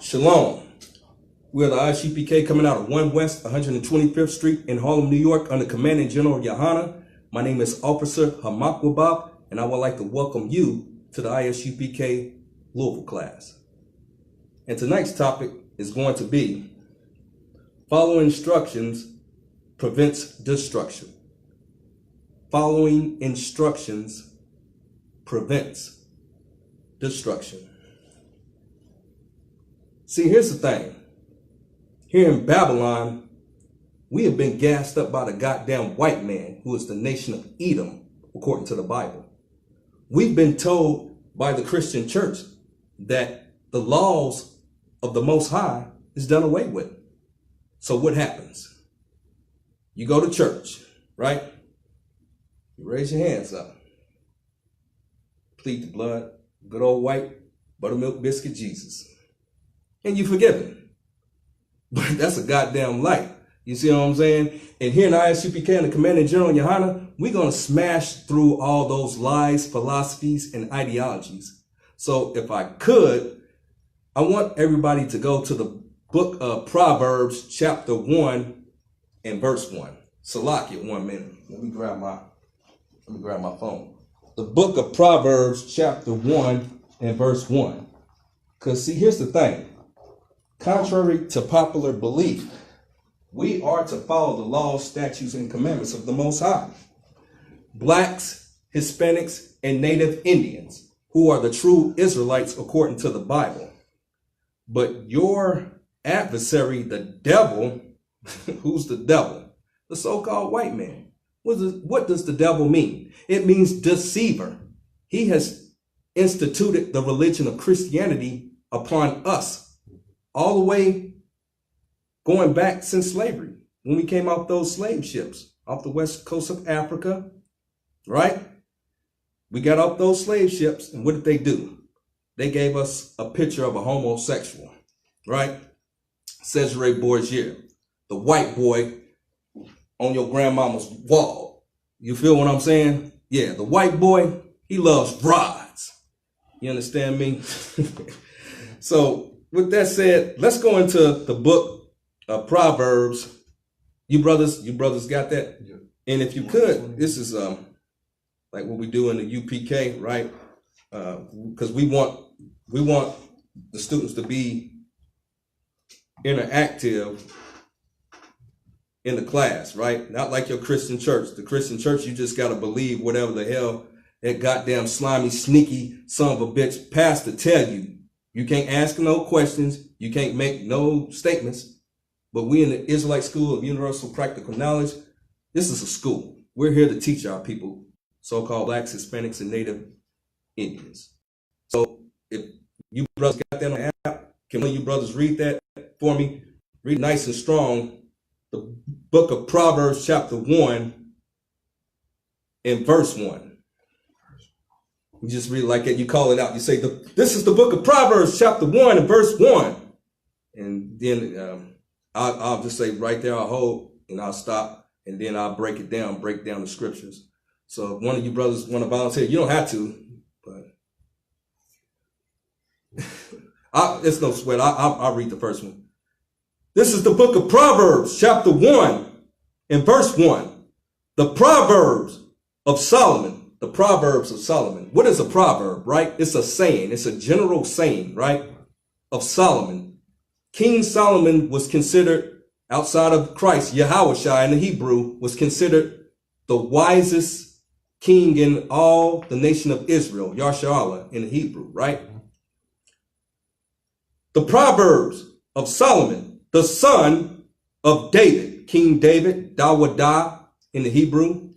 Shalom. We're the I.S.U.P.K coming out of 1 West 125th Street in Harlem, New York under Commanding General Yahanna. My name is Officer Hamakwabab, and I would like to welcome you to the I.S.U.P.K Louisville class. And tonight's topic is going to be following instructions prevents destruction. Following instructions prevents destruction. See, here's the thing. Here in Babylon, we have been gassed up by the goddamn white man who is the nation of Edom, according to the Bible. We've been told by the Christian church that the laws of the Most High is done away with. So what happens? You go to church, right? You raise your hands up. Plead the blood, good old white buttermilk biscuit Jesus. And you forgive him. But that's a goddamn lie. You see what I'm saying? And here in I.S.U.P.K and the Commanding General Yahanna, we're going to smash through all those lies, philosophies, and ideologies. So if I could, I want everybody to go to the book of Proverbs, chapter 1 and verse 1. Salakia, 1 minute. Let me grab my phone. The book of Proverbs, chapter 1 and verse 1. Because see, here's the thing. Contrary to popular belief, we are to follow the laws, statutes, and commandments of the Most High. Blacks, Hispanics, and Native Indians, who are the true Israelites according to the Bible. But your adversary, the devil, who's the devil? The so-called white man. What does the devil mean? It means deceiver. He has instituted the religion of Christianity upon us. All the way going back since slavery, when we came off those slave ships off the west coast of Africa, right? We got off those slave ships, and what did they do? They gave us a picture of a homosexual, right? Cesare Borgia, the white boy on your grandmama's wall. You feel what I'm saying? Yeah, the white boy, he loves rods. You understand me? So, with that said, let's go into the book of Proverbs. You brothers got that? Yeah. And if you could, this is like what we do in the UPK, right? Because we want the students to be interactive in the class, right? Not like your Christian church. The Christian church, you just got to believe whatever the hell that goddamn slimy, sneaky son of a bitch pastor tell you. You can't ask no questions. You can't make no statements. But we in the Israelite School of Universal Practical Knowledge, this is a school. We're here to teach our people, so-called blacks, Hispanics, and Native Indians. So if you brothers got that on the app, can one of you brothers read that for me? Read nice and strong. The book of Proverbs, chapter 1 and verse 1. You just read it like that. You call it out. You say, this is the book of Proverbs, chapter 1 and verse 1. And then I'll just say right there, I'll hold and I'll stop. And then I'll break down the scriptures. So if one of you brothers want to volunteer, you don't have to. But it's no sweat. I'll read the first one. This is the book of Proverbs, chapter 1 and verse 1. The Proverbs of Solomon. The Proverbs of Solomon. What is a proverb, right? It's a saying. It's a general saying, right? Of Solomon. King Solomon was considered, outside of Christ, Yahushua in the Hebrew, was considered the wisest king in all the nation of Israel, Yasharallah in the Hebrew, right? The Proverbs of Solomon, the son of David, King David, Dawadah in the Hebrew,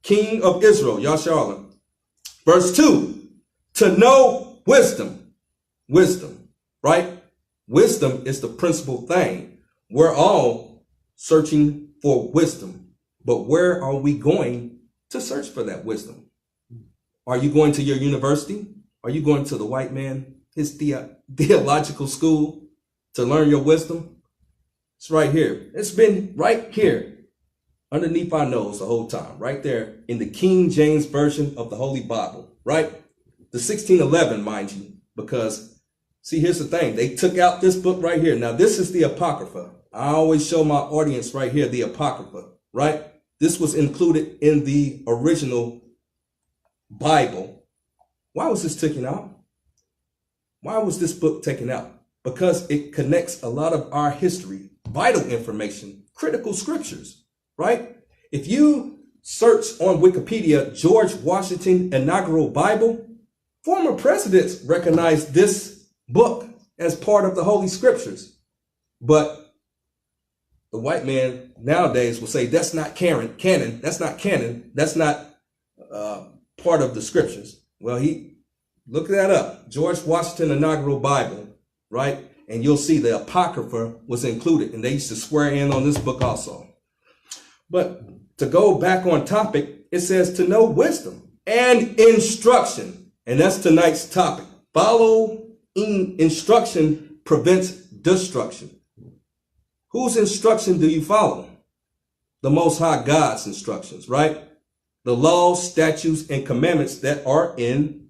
King of Israel, Yasharallah. Verse 2, to know wisdom. Wisdom, right? Wisdom is the principal thing. We're all searching for wisdom. But where are we going to search for that wisdom? Are you going to your university? Are you going to the white man, his theological school to learn your wisdom? It's right here. It's been right here. Underneath our nose the whole time, right there in the King James Version of the Holy Bible, right? The 1611, mind you, because See, here's the thing. They took out this book right here. Now, this is the Apocrypha. I always show my audience right here, the Apocrypha, right? This was included in the original Bible. Why was this taken out? Why was this book taken out? Because it connects a lot of our history, vital information, critical scriptures, right? If you search on Wikipedia, George Washington Inaugural Bible, former presidents recognized this book as part of the Holy Scriptures. But the white man nowadays will say, that's not canon, that's not canon, that's not part of the scriptures. Well, look that up, George Washington Inaugural Bible, right? And you'll see the Apocrypha was included, and they used to swear in on this book also. But to go back on topic, it says to know wisdom and instruction. And that's tonight's topic. Following instruction prevents destruction. Whose instruction do you follow? The Most High God's instructions, right? The laws, statutes, and commandments that are in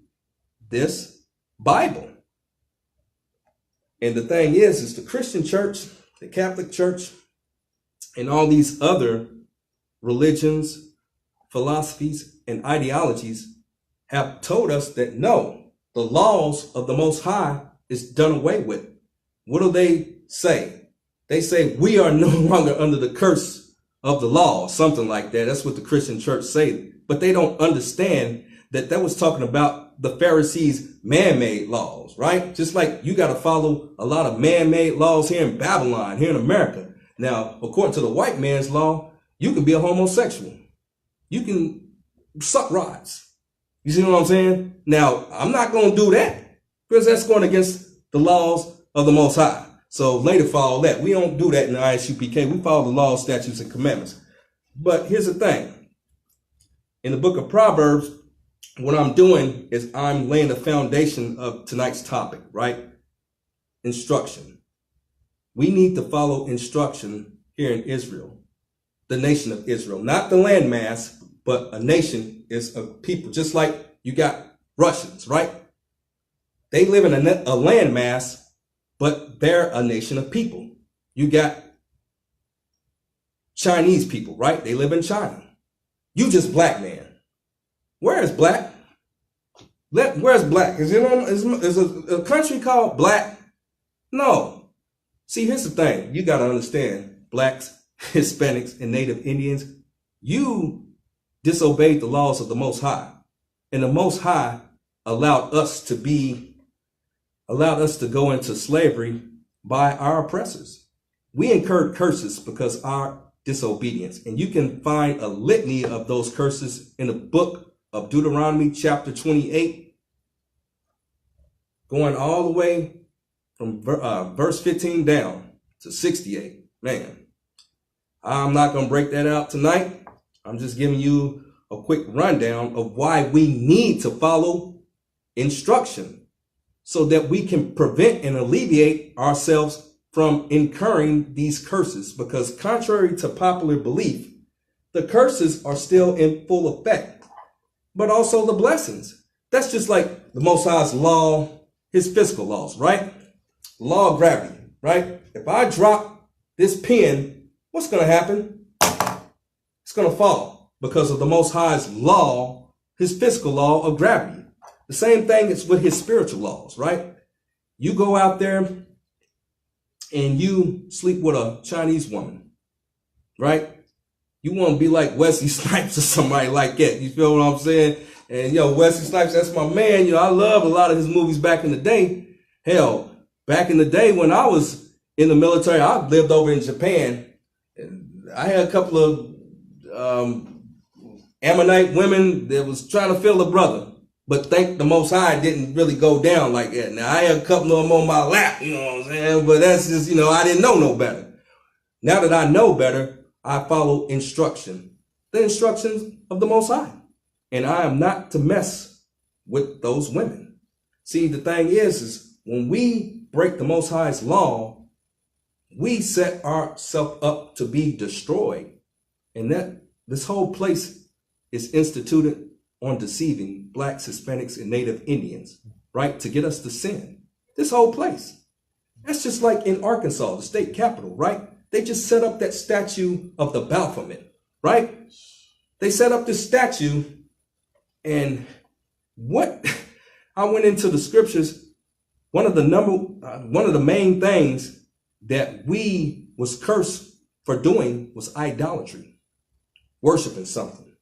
this Bible. And the thing is the Christian church, the Catholic church, and all these other religions, philosophies, and ideologies have told us that no, the laws of the Most High is done away with. What do they say? They say we are no longer under the curse of the law, something like that. That's what the Christian church say. But they don't understand that was talking about the Pharisees' man-made laws, right? Just like you got to follow a lot of man-made laws here in Babylon, here in America. Now, according to the white man's law, you can be a homosexual. You can suck rods. You see what I'm saying? Now, I'm not going to do that because that's going against the laws of the Most High. So later for all that, we don't do that in the I.S.U.P.K. We follow the laws, statutes, and commandments. But here's the thing. In the book of Proverbs, what I'm doing is I'm laying the foundation of tonight's topic, right? Instruction. We need to follow instruction here in Israel, the nation of Israel, not the landmass, but a nation is a people, just like you got Russians, right? They live in a landmass, but they're a nation of people. You got Chinese people, right? They live in China. You just black man. Where is black? Where's black? Is a country called black? No. See, here's the thing. You got to understand, blacks, Hispanics, and Native Indians, you disobeyed the laws of the Most High. And the Most High allowed us to go into slavery by our oppressors. We incurred curses because our disobedience. And you can find a litany of those curses in the book of Deuteronomy chapter 28, going all the way from verse 15 down to 68. Man, I'm not going to break that out tonight. I'm just giving you a quick rundown of why we need to follow instruction so that we can prevent and alleviate ourselves from incurring these curses. Because contrary to popular belief, the curses are still in full effect, but also the blessings. That's just like the Most High's law, his physical laws, right? Law of gravity, right? If I drop this pen, what's going to happen? It's going to fall because of the Most High's law, his physical law of gravity. The same thing is with his spiritual laws, right? You go out there and you sleep with a Chinese woman, right? You want to be like Wesley Snipes or somebody like that. You feel what I'm saying? And Wesley Snipes, that's my man. I love a lot of his movies back in the day. Hell, back in the day when I was in the military, I lived over in Japan. And I had a couple of Ammonite women that was trying to fill a brother. But thank the Most High, it didn't really go down like that. Now, I had a couple of them on my lap, you know what I'm saying? But that's just, I didn't know no better. Now that I know better, I follow instruction, the instructions of the Most High. And I am not to mess with those women. See, the thing is when we break the Most High's law, we set ourselves up to be destroyed. And that this whole place is instituted on deceiving blacks, Hispanics, and Native Indians, right? To get us to sin. This whole place. That's just like in Arkansas, the state capital, right? They just set up that statue of the Baphomet, right? They set up this statue, and what I went into the scriptures. One of the main things that we was cursed for doing was idolatry, worshiping something.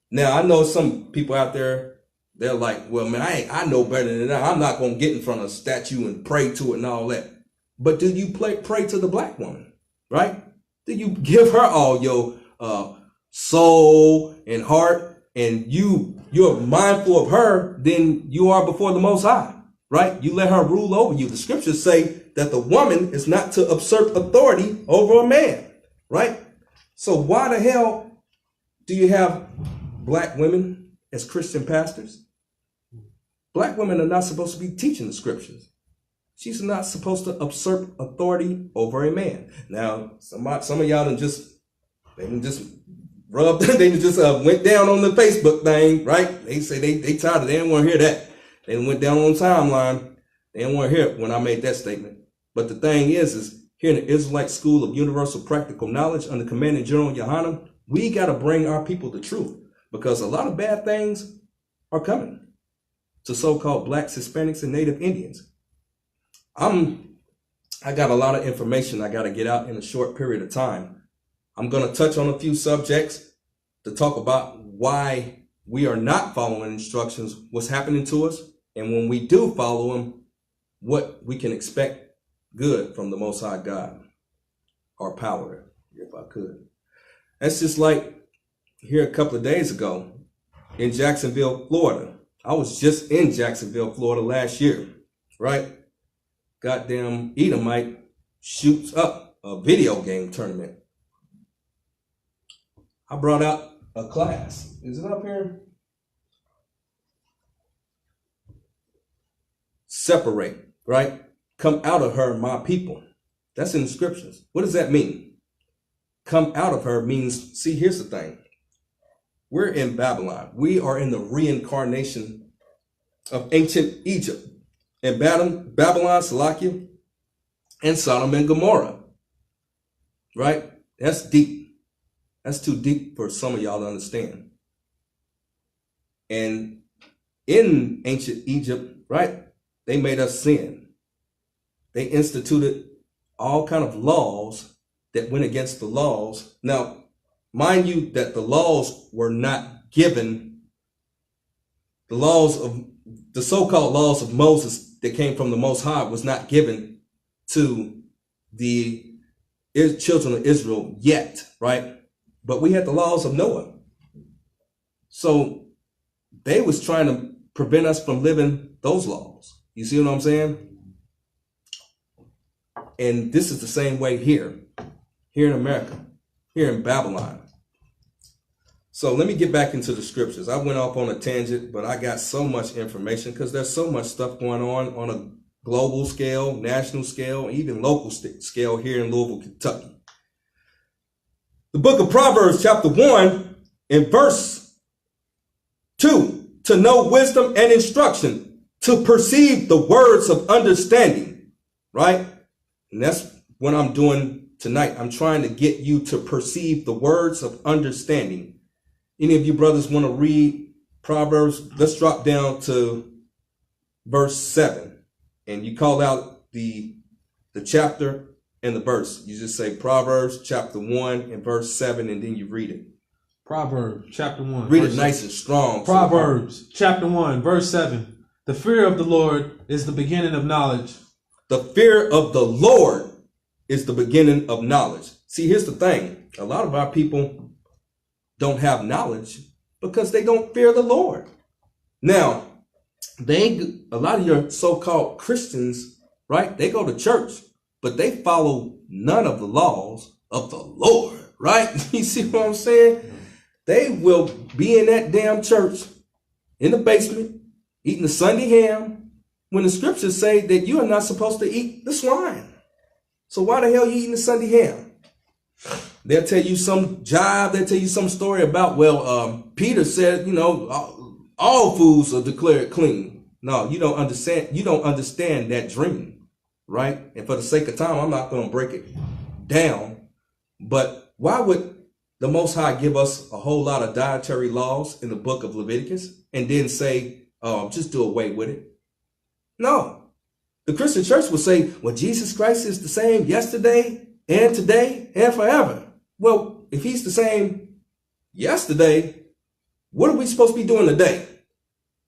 Now I know some people out there, they're like, well, man, I know better than that. I'm not gonna get in front of a statue and pray to it and all that. But do you pray to the black woman, right? Do you give her all your soul and heart, and you're mindful of her than you are before the Most High, right? You let her rule over you. The scriptures say that the woman is not to usurp authority over a man, right? So why the hell do you have black women as Christian pastors? Black women are not supposed to be teaching the scriptures. She's not supposed to usurp authority over a man. Now, some of y'all done just rubbed, they just went down on the Facebook thing, right? They say they tired of it. They didn't want to hear that. They went down on the timeline. They didn't want to hear it when I made that statement. But the thing is here in the Israelite School of Universal Practical Knowledge under Commanding General Yohanna, we got to bring our people the truth, because a lot of bad things are coming to so-called blacks, Hispanics, and Native Indians. I got a lot of information I got to get out in a short period of time. I'm going to touch on a few subjects to talk about why we are not following instructions, what's happening to us, and when we do follow them, what we can expect good from the Most High God, or power, if I could. That's just like here a couple of days ago in Jacksonville, Florida. I was just in Jacksonville, Florida last year, right? Goddamn Edomite shoots up a video game tournament. I brought out a class. Is it up here? Separate, right? Come out of her, my people. That's in the scriptures. What does that mean? Come out of her means, see, here's the thing. We're in Babylon. We are in the reincarnation of ancient Egypt. And Babylon, Salakia, and Sodom and Gomorrah. Right? That's deep. That's too deep for some of y'all to understand. And in ancient Egypt, right, they made us sin. They instituted all kind of laws that went against the laws. Now, mind you that the laws were not given, the so-called laws of Moses that came from the Most High was not given to the children of Israel yet, right? But we had the laws of Noah. So they was trying to prevent us from living those laws. You see what I'm saying? And this is the same way here in America, here in Babylon. So let me get back into the scriptures. I went off on a tangent, but I got so much information because there's so much stuff going on a global scale, national scale, even local scale here in Louisville, Kentucky. The book of Proverbs, chapter 1, and verse 2, to know wisdom and instruction, to perceive the words of understanding, right? And that's what I'm doing tonight. I'm trying to get you to perceive the words of understanding. Any of you brothers want to read Proverbs? Let's drop down to verse 7. And you call out the chapter and the verse. You just say Proverbs chapter 1 and verse 7, and then you read it. Proverbs chapter 1. Read it nice and strong. Proverbs chapter 1, verse 7. The fear of the Lord is the beginning of knowledge. The fear of the Lord is the beginning of knowledge. See, here's the thing. A lot of our people don't have knowledge because they don't fear the Lord. Now, a lot of your so-called Christians, right? They go to church, but they follow none of the laws of the Lord, right? You see what I'm saying? They will be in that damn church in the basement eating the Sunday ham when the scriptures say that you are not supposed to eat the swine. So why the hell are you eating the Sunday ham? They'll tell you some jive. They'll tell you some story about, Peter said, all foods are declared clean. No, you don't understand. You don't understand that dream, right? And for the sake of time, I'm not going to break it down. But why would the Most High give us a whole lot of dietary laws in the book of Leviticus and then say, oh, just do away with it? No. The Christian church will say, well, Jesus Christ is the same yesterday and today and forever. Well, if he's the same yesterday, what are we supposed to be doing today?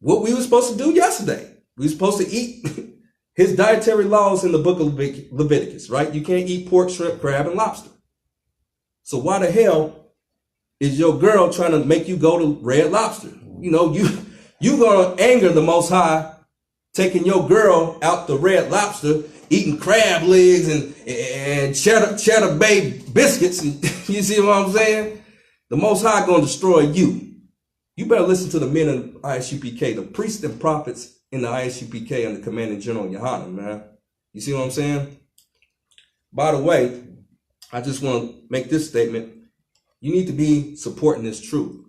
What we were supposed to do yesterday. We were supposed to eat his dietary laws in the book of Leviticus, right? You can't eat pork, shrimp, crab, and lobster. So why the hell is your girl trying to make you go to Red Lobster? You know, you gonna anger the Most High, taking your girl out to Red Lobster, eating crab legs and cheddar bay biscuits. And you see what I'm saying? The Most High gonna destroy you. You better listen to the men of I.S.U.P.K, the priests and prophets in the I.S.U.P.K under Commanding General YAHANNA, man. You see what I'm saying? By the way, I just want to make this statement. You need to be supporting this truth,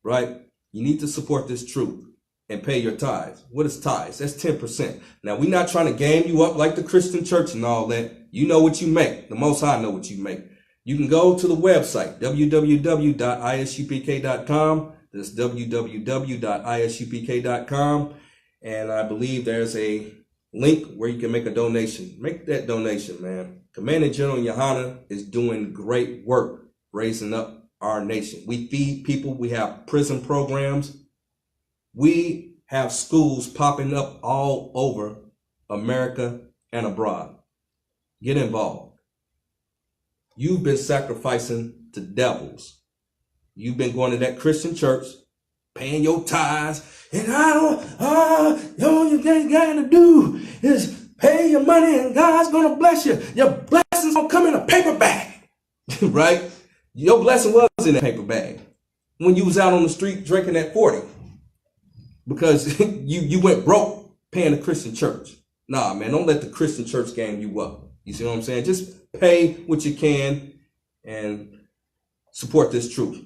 right? You need to support this truth and pay your tithes. What is tithes? That's 10%. Now, we're not trying to game you up like the Christian church and all that. You know what you make. The Most High know what you make. You can go to the website, www.isupk.com. That's www.isupk.com. And I believe there's a link where you can make a donation. Make that donation, man. Commanding General YAHANNA is doing great work raising up our nation. We feed people. We have prison programs. We have schools popping up all over America and abroad. Get involved. You've been sacrificing to devils. You've been going to that Christian church, paying your tithes, and all you got to do is pay your money and God's going to bless you. Your blessings going to come in a paper bag, right? Your blessing was in a paper bag when you was out on the street drinking at 40 because you went broke paying the Christian church. Nah, man, don't let the Christian church game you up. You see what I'm saying? Just pay what you can and support this truth.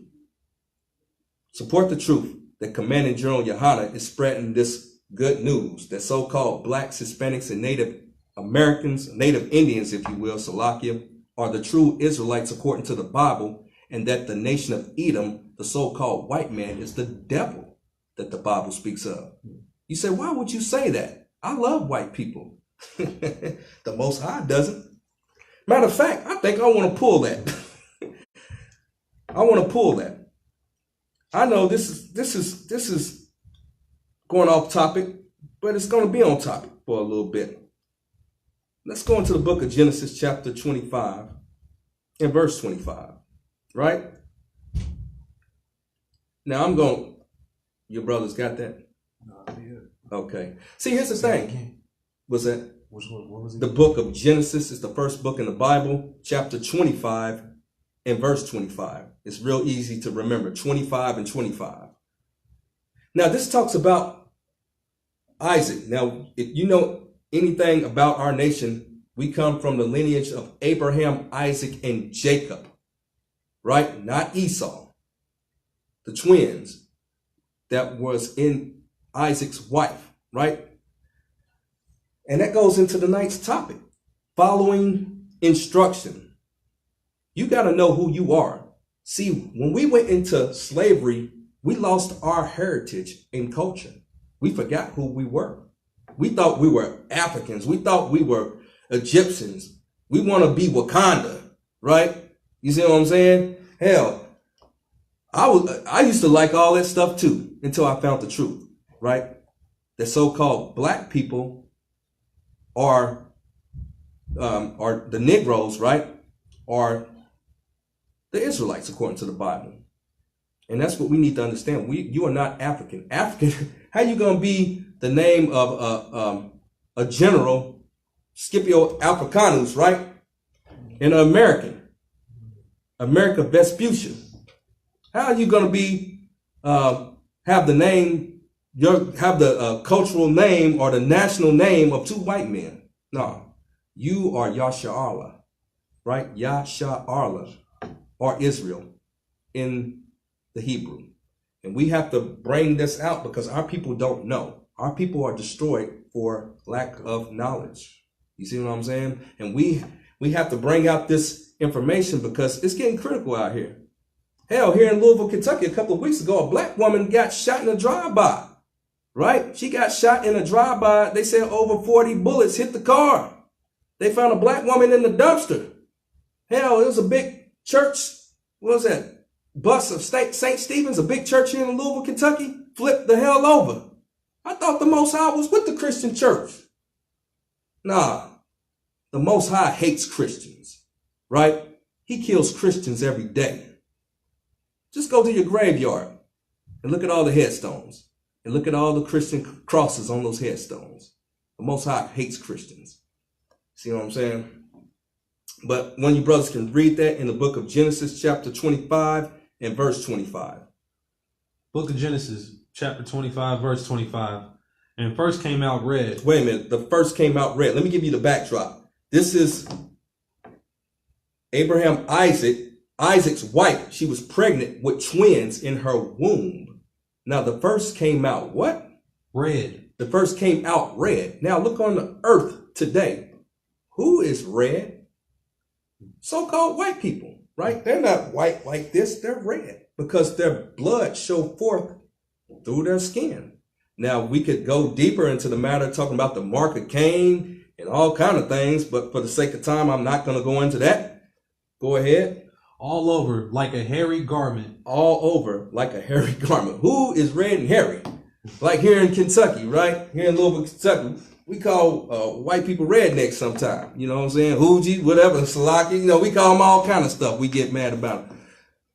Support the truth that Commanding General YAHANNA is spreading this good news that so-called blacks, Hispanics, and Native Americans, Native Indians, if you will, Salakia, are the true Israelites according to the Bible, and that the nation of Edom, the so-called white man, is the devil that the Bible speaks of. You say, why would you say that? I love white people. The Most High doesn't. Matter of fact, I think I want to pull that. I want to pull that. I know this is going off topic, but it's going to be on topic for a little bit. Let's go into the book of Genesis chapter 25 and verse 25, right? Now your brothers got that? No, yeah. Okay. See, here's the thing. What's that? What was it? The book of Genesis is the first book in the Bible, chapter 25 and verse 25. It's real easy to remember, 25 and 25. Now, this talks about Isaac. Now, if you know anything about our nation, we come from the lineage of Abraham, Isaac, and Jacob, right? Not Esau, the twins that was in Isaac's wife, right? And that goes into the night's topic, following instruction. You got to know who you are. See, when we went into slavery, we lost our heritage and culture. We forgot who we were. We thought we were Africans. We thought we were Egyptians. We want to be Wakanda, right? You see what I'm saying? Hell, I used to like all that stuff too until I found the truth, right? The so-called black people are the Negroes, right? Are the Israelites according to the Bible. And that's what we need to understand. You are not African. African, how you going to be the name of a general, Scipio Africanus, right? And an American, America Vespuccia. How are you going to be, have the name, have the cultural name or the national name of two white men? No, you are Yasha'Allah, right? Yasha'Allah, or Israel in the Hebrew. And we have to bring this out because our people don't know. Our people are destroyed for lack of knowledge. You see what I'm saying? And we have to bring out this information because it's getting critical out here. Hell, here in Louisville, Kentucky, a couple of weeks ago, a black woman got shot in a drive-by, right? She got shot in a drive-by. They said over 40 bullets hit the car. They found a black woman in the dumpster. Hell, it was a big church. What was that? Bus of St. Stephen's, a big church here in Louisville, Kentucky, flipped the hell over. I thought the Most High was with the Christian church. Nah, the Most High hates Christians, right? He kills Christians every day. Just go to your graveyard and look at all the headstones and look at all the Christian crosses on those headstones. The Most High hates Christians. See what I'm saying? But one of you brothers can read that in the book of Genesis, chapter 25 and verse 25. Book of Genesis, chapter 25, verse 25. And first came out red. Wait a minute. The first came out red. Let me give you the backdrop. This is Abraham Isaac's wife. She was pregnant with twins in her womb. Now the first came out what? Red. The first came out red. Now look on the earth today. Who is red? So-called white people, right? They're not white like this. They're red because their blood show forth through their skin. Now, we could go deeper into the matter, talking about the mark of Cain and all kind of things, but for the sake of time, I'm not going to go into that. Go ahead. All over like a hairy garment. All over like a hairy garment. Who is red and hairy? Like here in Kentucky, right? Here in Louisville, Kentucky, we call white people rednecks sometimes. You know what I'm saying? Hoogie, whatever, Salaki. You know, we call them all kind of stuff. We get mad about it.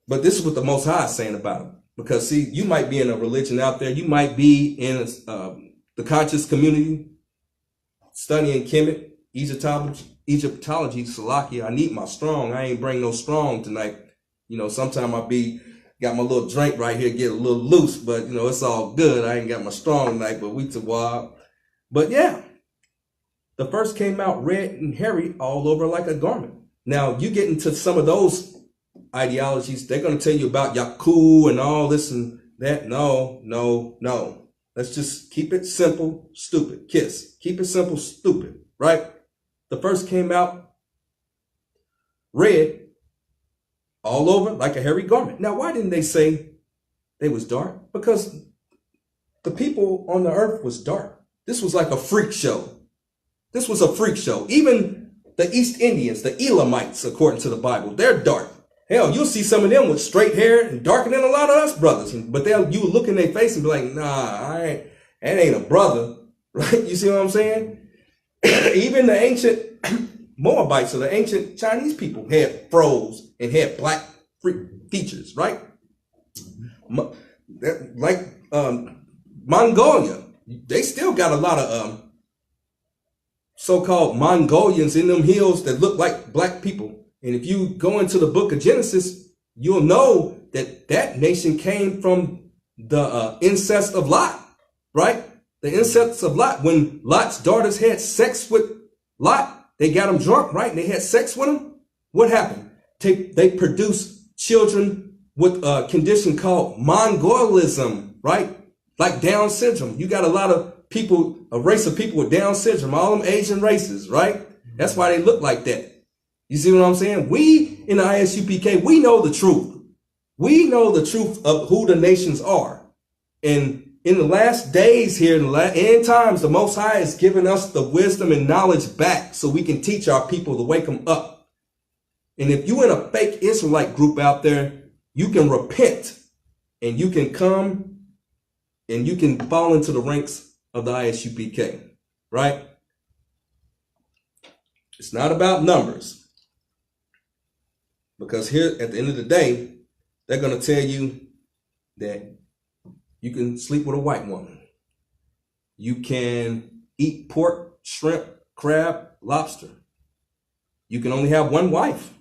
But this is what the Most High is saying about them. Because, see, you might be in a religion out there. You might be in the conscious community, studying Kemet, Egyptology, Salakia. I need my strong. I ain't bring no strong tonight. You know, sometime got my little drink right here, get a little loose. But, you know, it's all good. I ain't got my strong tonight, but we tawab. But, yeah, the first came out red and hairy all over like a garment. Now, you get into some of those ideologies, they're going to tell you about Yaku and all this and that. No. Let's just keep it simple, stupid. Kiss. Keep it simple, stupid, right? The first came out red all over like a hairy garment. Now, why didn't they say they was dark? Because the people on the earth was dark. This was like a freak show. This was a freak show. Even the East Indians, the Elamites, according to the Bible, they're dark. Hell, you'll see some of them with straight hair and darker than a lot of us brothers. But you would look in their face and be like, nah, that ain't a brother. Right? You see what I'm saying? Even the ancient Moabites or the ancient Chinese people had froze and had black features, right? Like Mongolia, they still got a lot of so-called Mongolians in them hills that look like black people. And if you go into the book of Genesis, you'll know that that nation came from the incest of Lot, right? The incest of Lot. When Lot's daughters had sex with Lot, they got him drunk, right? And they had sex with him. What happened? They produced children with a condition called Mongolism, right? Like Down syndrome. You got a lot of people, a race of people with Down syndrome, all them Asian races, right? That's why they look like that. You see what I'm saying? We in the I.S.U.P.K, we know the truth. We know the truth of who the nations are. And in the last days here, in the end times, the Most High has given us the wisdom and knowledge back so we can teach our people to wake them up. And if you in a fake Israelite group out there, you can repent and you can come and you can fall into the ranks of the I.S.U.P.K, right? It's not about numbers. Because here, at the end of the day, they're going to tell you that you can sleep with a white woman. You can eat pork, shrimp, crab, lobster. You can only have one wife.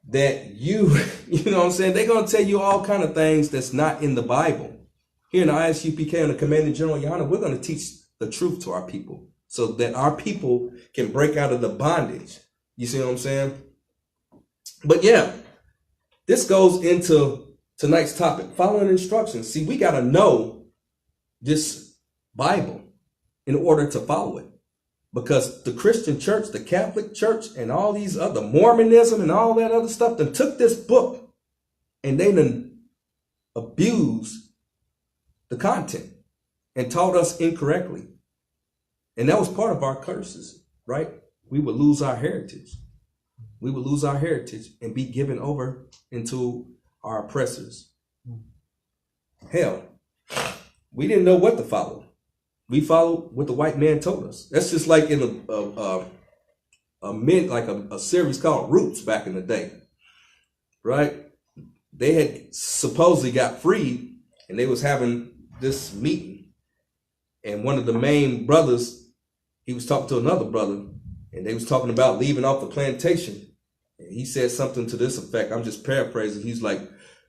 That you know what I'm saying? They're going to tell you all kind of things that's not in the Bible. Here in the I.S.U.P.K and the Commanding General YAHANNA, we're going to teach the truth to our people so that our people can break out of the bondage. You see what I'm saying? But yeah, this goes into tonight's topic, following instructions. See, we got to know this Bible in order to follow it. Because the Christian church, the Catholic church, and all these other Mormonism and all that other stuff, they took this book and they done abused the content and taught us incorrectly. And that was part of our curses, right? We would lose our heritage. We would lose our heritage and be given over into our oppressors. Hell, we didn't know what to follow. We followed what the white man told us. That's just like in a series called Roots back in the day, right? They had supposedly got freed and they was having this meeting. And one of the main brothers, he was talking to another brother and they was talking about leaving off the plantation. And he said something to this effect. I'm just paraphrasing. He's like,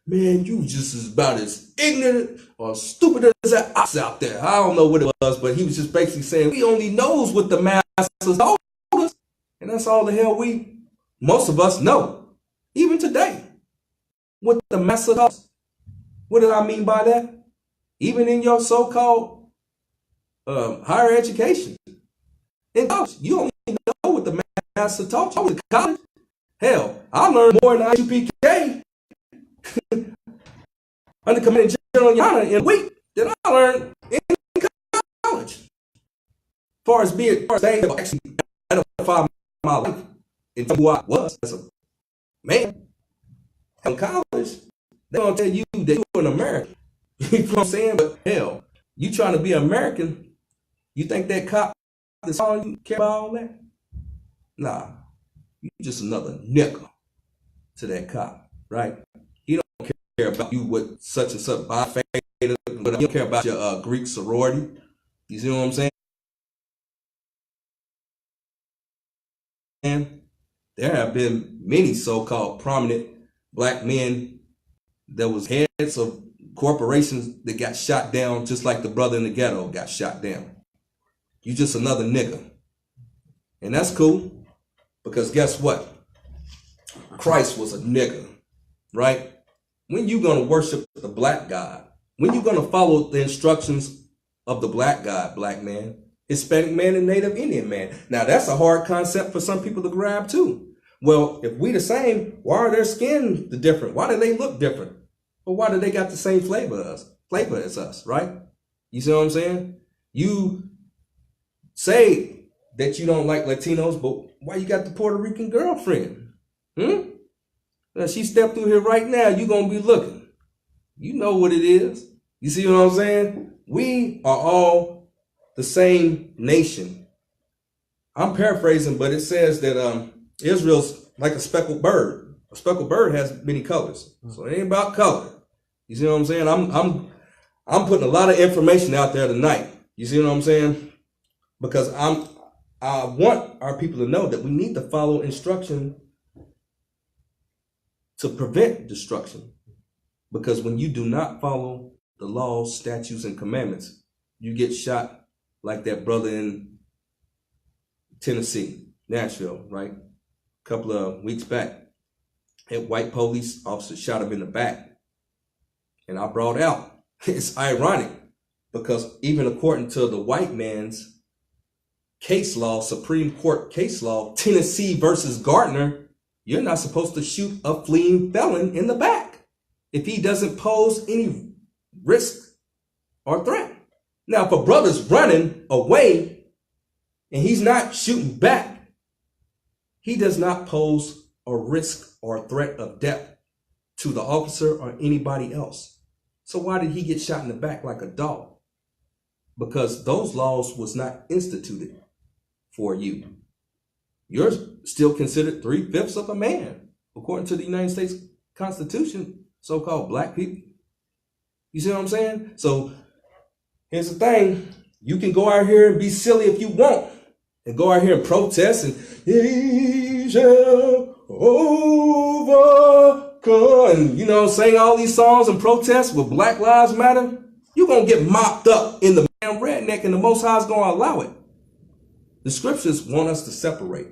man, you just about as ignorant or stupid as that ox out there. I don't know what it was, but he was just basically saying, we only knows what the masters told us. And that's all the hell most of us know, even today, what the master taught us. What do I mean by that? Even in your so-called higher education, in college, you only know what the master taught you. In college, hell, I learned more in I.S.U.P.K. under Commanding General YAHANNA in a week than I learned in college. As far as being, they actually identified my life into who I was as a man. In college, they're going to tell you that you're an American. You know what I'm saying? But hell, you trying to be American, you think that cop is all you care about all that? Nah, you just another nickel to that cop, right? He don't care about you with such and such but he don't care about your Greek sorority. You see what I'm saying? And there have been many so-called prominent black men that was heads of corporations that got shot down just like the brother in the ghetto got shot down. You just another nigga. And that's cool because guess what? Christ was a nigga, right? When you gonna worship the black God? When you gonna follow the instructions of the black God, black man, Hispanic man, and Native Indian man? Now that's a hard concept for some people to grab too. Well, if we the same, why are their skin different? Why do they look different? Well, why do they got the same flavor as us, right? You see what I'm saying? You say that you don't like Latinos, but why you got the Puerto Rican girlfriend? Now she stepped through here right now, you gonna be looking. You know what it is. You see what I'm saying? We are all the same nation. I'm paraphrasing, but it says that Israel's like a speckled bird. A speckled bird has many colors, so it ain't about color. You see what I'm saying? I'm putting a lot of information out there tonight. You see what I'm saying? Because I want our people to know that we need to follow instruction to prevent destruction. Because when you do not follow the laws, statutes, and commandments, you get shot like that brother in Tennessee, Nashville, right? A couple of weeks back. That white police officer shot him in the back. And I brought out, it's ironic because even according to the white man's case law, Supreme Court case law, Tennessee versus Gardner, you're not supposed to shoot a fleeing felon in the back if he doesn't pose any risk or threat. Now, if a brother's running away and he's not shooting back, he does not pose a risk or threat of death to the officer or anybody else. So why did he get shot in the back like a dog? Because those laws was not instituted for you. You're still considered 3/5 of a man, according to the United States Constitution, so-called black people. You see what I'm saying? So here's the thing. You can go out here and be silly if you want and go out here and protest and he shall overcome and, sing all these songs and protest with Black Lives Matter. You're going to get mopped up in the damn redneck and the Most High is going to allow it. The scriptures want us to separate.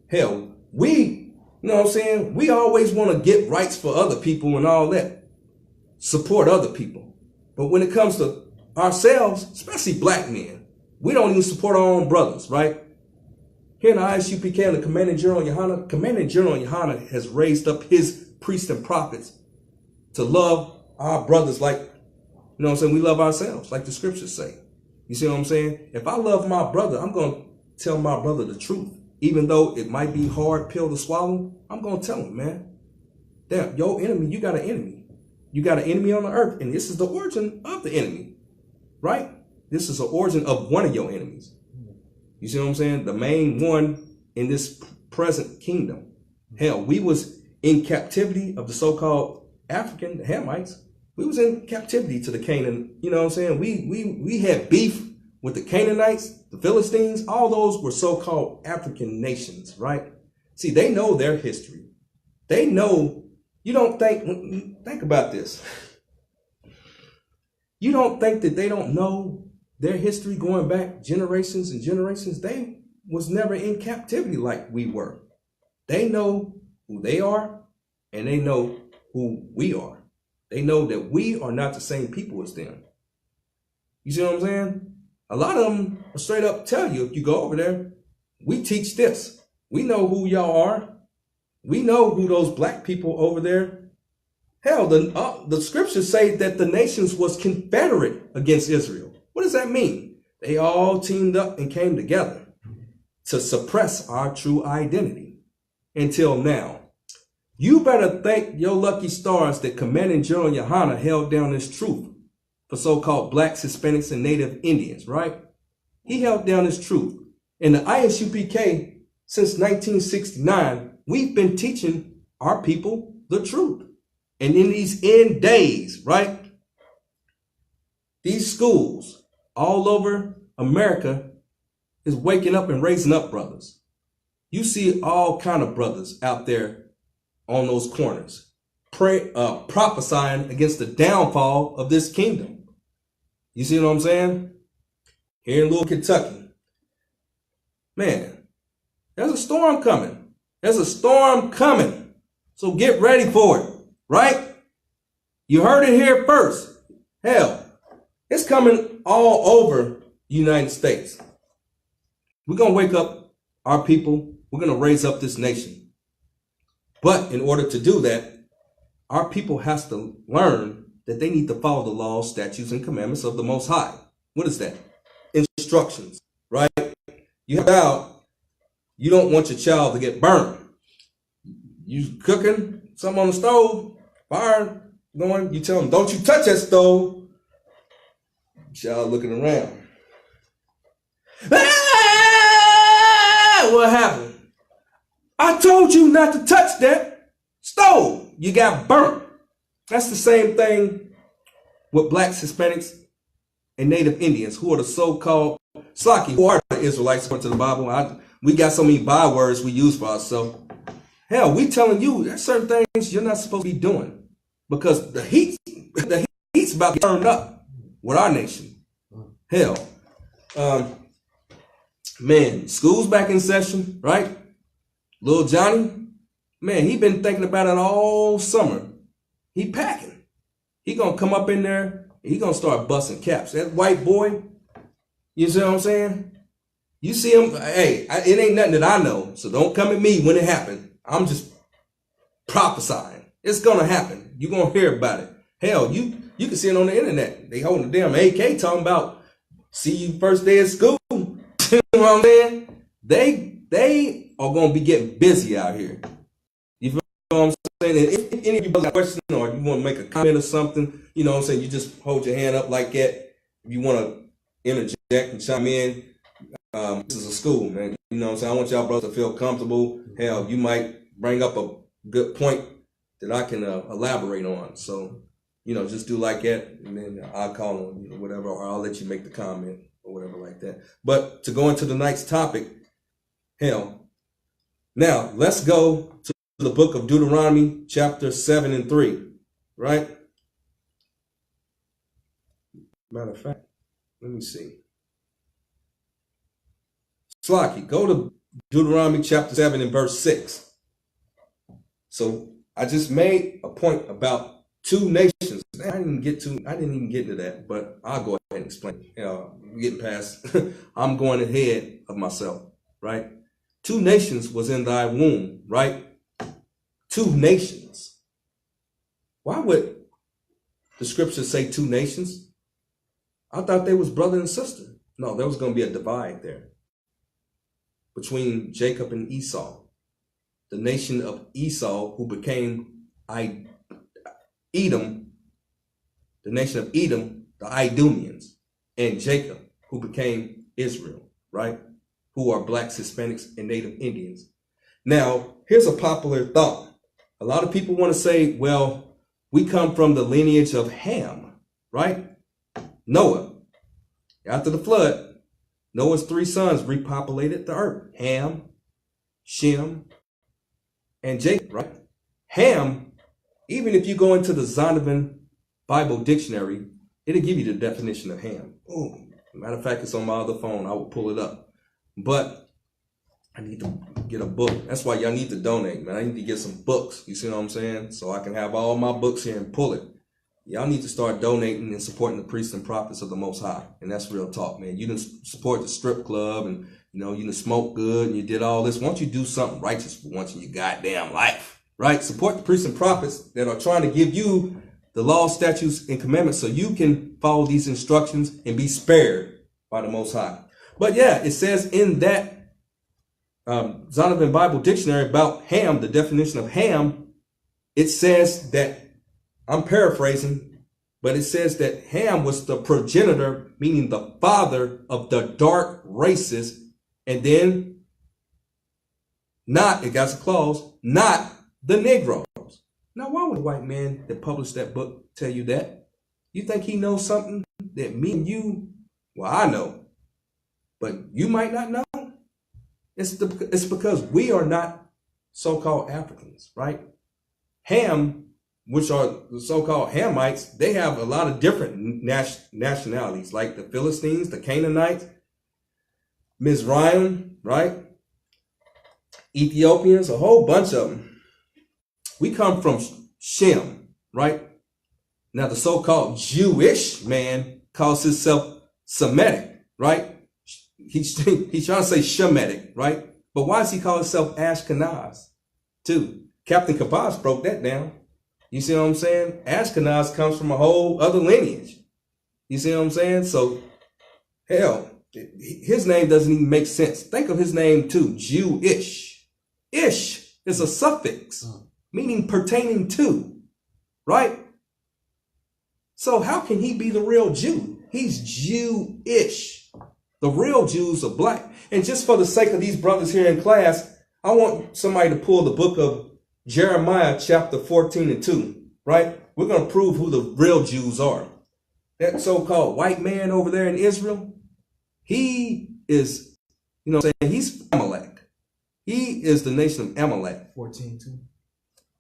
Hell, we always want to get rights for other people and all that. Support other people. But when it comes to ourselves, especially black men, we don't even support our own brothers, right? Here in the I.S.U.P.K. and the Commanding General YAHANNA, Commanding General YAHANNA has raised up his priests and prophets to love our brothers like, you know what I'm saying, we love ourselves, like the scriptures say. You see what I'm saying? If I love my brother, I'm going to tell my brother the truth. Even though it might be a hard pill to swallow, I'm going to tell him, man. Damn, your enemy, you got an enemy. You got an enemy on the earth, and this is the origin of the enemy, right? This is the origin of one of your enemies. You see what I'm saying? The main one in this present kingdom. Hell, we was in captivity of the so-called African, the Hamites. We was in captivity to the Canaan. You know what I'm saying? We had beef with the Canaanites, the Philistines. All those were so-called African nations, right? See, they know their history. They know. You don't think about this. You don't think that they don't know their history going back generations and generations? They was never in captivity like we were. They know who they are, and they know who we are. They know that we are not the same people as them. You see what I'm saying? A lot of them will straight up tell you, if you go over there, we teach this. We know who y'all are. We know who those black people over there. Hell, the scriptures say that the nations was confederate against Israel. What does that mean? They all teamed up and came together to suppress our true identity until now. You better thank your lucky stars that Commanding General YAHANNA held down this truth for so-called blacks, Hispanics, and Native Indians, right? He held down this truth. In the I.S.U.P.K, since 1969, we've been teaching our people the truth. And in these end days, right, these schools all over America is waking up and raising up brothers. You see all kind of brothers out there on those corners, prophesying against the downfall of this kingdom. You see what I'm saying? Here in Louisville, Kentucky, man, there's a storm coming. There's a storm coming. So get ready for it, right? You heard it here first. Hell, it's coming all over the United States. We're going to wake up our people. We're going to raise up this nation. But in order to do that, our people has to learn that they need to follow the laws, statutes, and commandments of the Most High. What is that? Instructions, right? You don't want your child to get burned. You cooking something on the stove, fire going, you tell them, don't you touch that stove. Child looking around. Ah, what happened? I told you not to touch that stove. You got burnt. That's the same thing with blacks, Hispanics, and Native Indians, who are the so-called Slaki, who are the Israelites according to the Bible. We got so many bywords we use for ourselves. Hell, we telling you there's certain things you're not supposed to be doing because the heat's about to turn up with our nation. Hell, man, school's back in session, right? Little Johnny, man, he been thinking about it all summer. He packing. He gonna come up in there. He gonna start busting caps. That white boy, you see what I'm saying? You see him, hey, it ain't nothing that I know, so don't come at me when it happened. I'm just prophesying. It's gonna happen. You're gonna hear about it. Hell, you can see it on the internet. They holding a damn AK talking about see you first day of school. You know what I'm saying? They are gonna be getting busy out here. You feel what I'm saying? And if any of you got a question or you want to make a comment or something, you know what I'm saying, you just hold your hand up like that. If you want to interject and chime in, this is a school, man. You know what I'm saying? I want y'all brothers to feel comfortable. Hell, you might bring up a good point that I can elaborate on. So, you know, just do like that, and then I'll call on you, or whatever, or I'll let you make the comment or whatever like that. But to go into the next topic, hell, now let's go to the book of Deuteronomy, chapter 7 and 3, right? Matter of fact, let me see. Slaki, go to Deuteronomy chapter 7 and verse 6. So I just made a point about two nations. I didn't even get into that, but I'll go ahead explain. I'm getting past. I'm going ahead of myself, right? 2 nations was in thy womb, right? 2 nations. Why would the scripture say 2 nations? I thought they was brother and sister. No, there was going to be a divide there between Jacob and Esau. The nation of Esau, who became Edom, the nation of Edom, the Idumeans, and Jacob, who became Israel, right? Who are blacks, Hispanics, and Native Indians. Now, here's a popular thought. A lot of people want to say, well, we come from the lineage of Ham, right? Noah. After the flood, Noah's 3 sons repopulated the earth. Ham, Shem, and Jacob, right? Ham, even if you go into the Zondervan Bible Dictionary, it'll give you the definition of Ham. Oh, matter of fact, it's on my other phone. I will pull it up. But I need to get a book. That's why y'all need to donate, man. I need to get some books. You see what I'm saying? So I can have all my books here and pull it. Y'all need to start donating and supporting the priests and prophets of the Most High. And that's real talk, man. You didn't support the strip club and, you didn't smoke good and you did all this. Why don't you do something righteous for once in your goddamn life, right? Support the priests and prophets that are trying to give you the law, statutes, and commandments so you can follow these instructions and be spared by the Most High. But yeah, it says in that Zondervan Bible Dictionary about Ham, the definition of Ham, it says that, I'm paraphrasing, but it says that Ham was the progenitor, meaning the father of the dark races, and then it got a clause, not the Negroes. Now, why would a white man that published that book tell you that? You think he knows something that me and you, well, I know, but you might not know? It's because we are not so-called Africans, right? Ham, which are the so-called Hamites, they have a lot of different nationalities, like the Philistines, the Canaanites, Mizraim, right? Ethiopians, a whole bunch of them. We come from Shem, right? Now, the so-called Jewish man calls himself Semitic, right? He's trying to say Shemitic, right? But why does he call himself Ashkenaz, too? Captain Kabas broke that down. You see what I'm saying? Ashkenaz comes from a whole other lineage. You see what I'm saying? So, hell, his name doesn't even make sense. Think of his name too, Jewish. Ish is a suffix, meaning pertaining to, right? So how can he be the real Jew? He's Jewish. The real Jews are black. And just for the sake of these brothers here in class, I want somebody to pull the book of Jeremiah chapter 14 and 2, right? We're going to prove who the real Jews are. That so-called white man over there in Israel, he is, he's Amalek. He is the nation of Amalek. 14:2.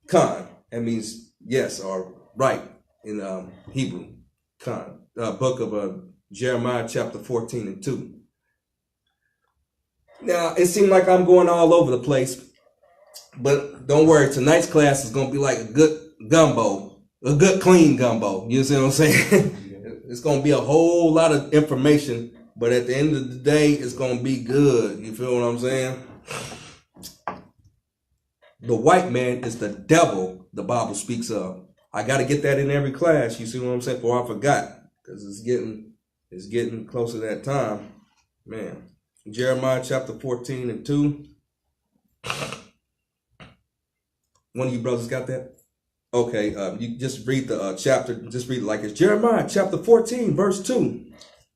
Khan. That means yes or right in Hebrew. Khan. Book of Jeremiah chapter 14 and 2. Now, it seemed like I'm going all over the place. But don't worry, tonight's class is going to be like a good gumbo, a good clean gumbo. You see what I'm saying? It's going to be a whole lot of information, but at the end of the day, it's going to be good. You feel what I'm saying? The white man is the devil the Bible speaks of. I got to get that in every class. You see what I'm saying? Before I forgot, because it's getting close to that time. Man, Jeremiah chapter 14 and 2. One of you brothers got that? Okay, you just read the chapter. Just read it like it's Jeremiah chapter 14, verse 2.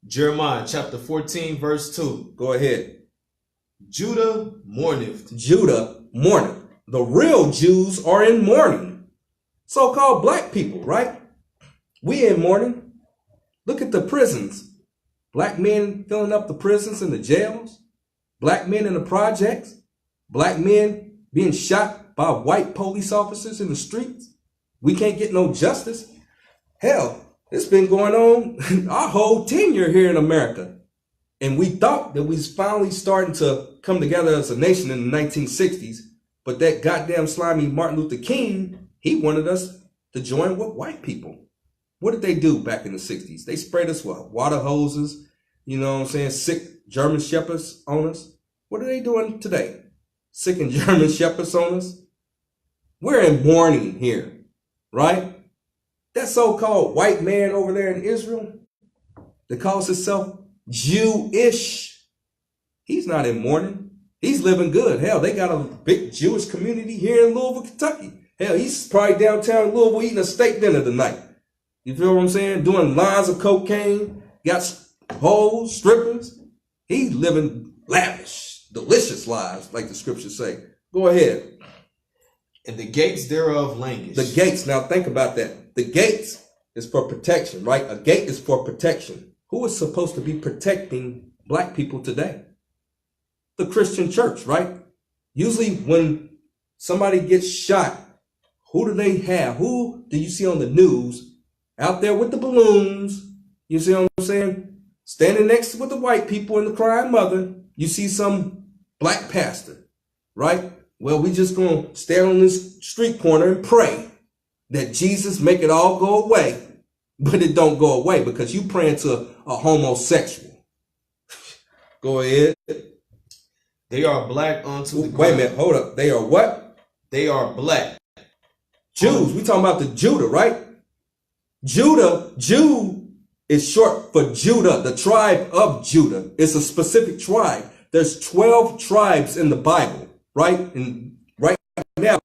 Jeremiah chapter 14, verse 2. Go ahead. Judah mourneth. Judah mourneth. The real Jews are in mourning. So-called black people, right? We in mourning. Look at the prisons. Black men filling up the prisons and the jails. Black men in the projects. Black men being shot by white police officers in the streets. We can't get no justice. Hell, it's been going on our whole tenure here in America. And we thought that we was finally starting to come together as a nation in the 1960s. But that goddamn slimy Martin Luther King, he wanted us to join with white people. What did they do back in the 60s? They sprayed us with water hoses, you know what I'm saying, sick German shepherds on us. What are they doing today? Sick and German shepherds on us? We're in mourning here, right? That so-called white man over there in Israel that calls himself Jewish, he's not in mourning. He's living good. Hell, they got a big Jewish community here in Louisville, Kentucky. Hell, he's probably downtown Louisville eating a steak dinner tonight. You feel what I'm saying? Doing lines of cocaine, got hoes, strippers. He's living lavish, delicious lives, like the scriptures say. Go ahead. And the gates thereof languish. The gates, now think about that. The gates is for protection, right? A gate is for protection. Who is supposed to be protecting black people today? The Christian church, right? Usually when somebody gets shot, who do they have? Who do you see on the news out there with the balloons? You see what I'm saying? Standing next with the white people and the crying mother. You see some black pastor, right? Well, we just going to stand on this street corner and pray that Jesus make it all go away. But it don't go away because you praying to a homosexual. Go ahead. They are black unto the ground. Wait a minute, hold up. They are what? They are black. Jews. We talking about the Judah, right? Judah, Jew is short for Judah, the tribe of Judah. It's a specific tribe. There's 12 tribes in the Bible, right? And right now,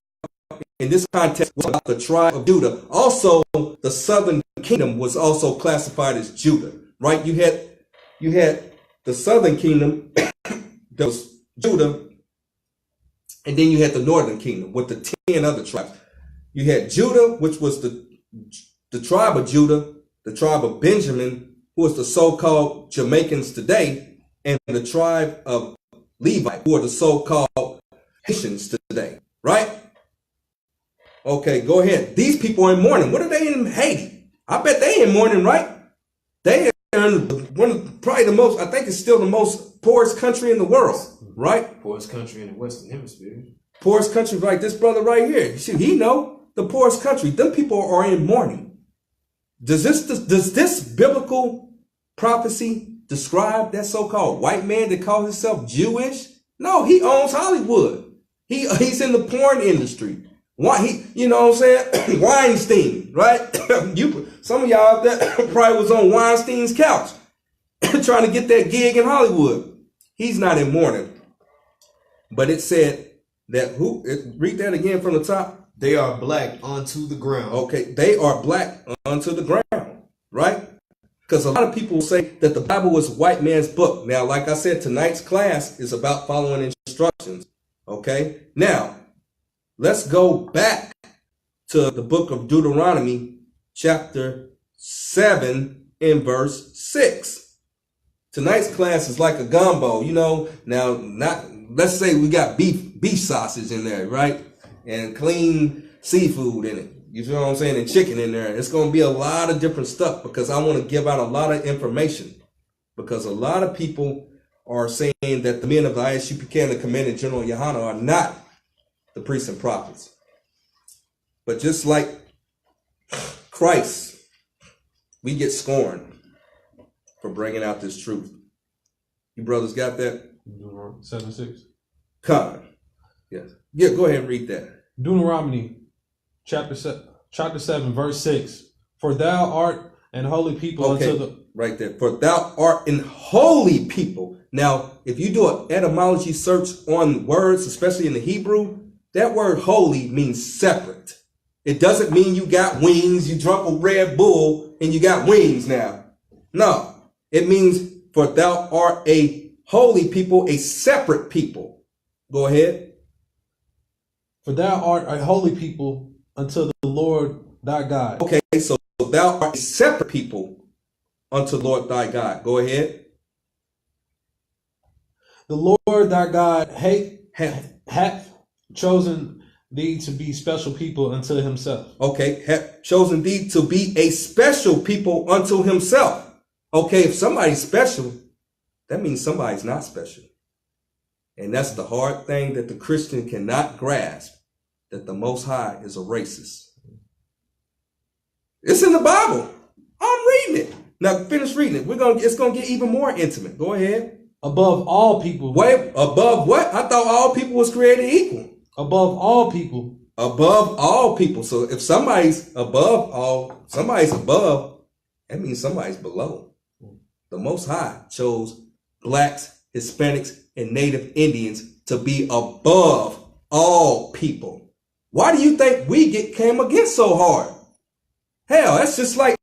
in this context, the tribe of Judah. Also, the southern kingdom was also classified as Judah, right? You had the southern kingdom, that was Judah, and then you had the northern kingdom with the 10 other tribes. You had Judah, which was the tribe of Judah, the tribe of Benjamin, who is the so-called Jamaicans today, and the tribe of Levi, who are the so-called Haitians today, right? Okay, go ahead. These people are in mourning. What are they in Haiti? I bet they in mourning, right? They are in one of probably the most, I think it's still the most poorest country in the world, right? Poorest country in the Western Hemisphere. Poorest country, like this brother right here. Shoot, he know the poorest country. Them people are in mourning. Does this biblical prophecy describe that so-called white man that calls himself Jewish? No, he owns Hollywood. He's in the porn industry. Why you know what I'm saying? Weinstein, right? Some of y'all out there probably was on Weinstein's couch trying to get that gig in Hollywood. He's not in mourning. But it said that read that again from the top. They are black unto the ground. Okay, they are black unto the ground, right? Because a lot of people say that the Bible is a white man's book. Now, like I said, tonight's class is about following instructions. Okay, now let's go back to the book of Deuteronomy, chapter 7 and verse 6. Tonight's class is like a gumbo, you know. Now, let's say we got beef sausage in there, right? And clean seafood in it. You feel what I'm saying? And chicken in there. It's going to be a lot of different stuff because I want to give out a lot of information. Because a lot of people are saying that the men of the I.S.U.P.K and the Commanding General YAHANNA are not the priests and prophets. But just like Christ, we get scorned for bringing out this truth. You brothers got that? 7:6. Come. Yes. Yeah, go ahead and read that. Deuteronomy chapter 7, verse 6. For thou art an holy people unto the... Right there. For thou art an holy people. Now, if you do an etymology search on words, especially in the Hebrew, that word holy means separate. It doesn't mean you got wings, you drunk a Red Bull, and you got wings now. No. It means for thou art a holy people, a separate people. Go ahead. For thou art a holy people unto the Lord thy God. Okay, so thou art a separate people unto the Lord thy God. Go ahead. The Lord thy God hath chosen thee to be special people unto himself. Okay, hath chosen thee to be a special people unto himself. Okay, if somebody's special, that means somebody's not special. And that's the hard thing that the Christian cannot grasp, that the Most High is a racist. It's in the Bible. Now finish reading it. It's gonna get even more intimate. Go ahead. Above all people. Wait, above what? I thought all people was created equal. Above all people. Above all people. So if somebody's above, that means somebody's below. The Most High chose blacks, Hispanics, and Native Indians to be above all people. Why do you think we came against so hard? Hell, that's just like,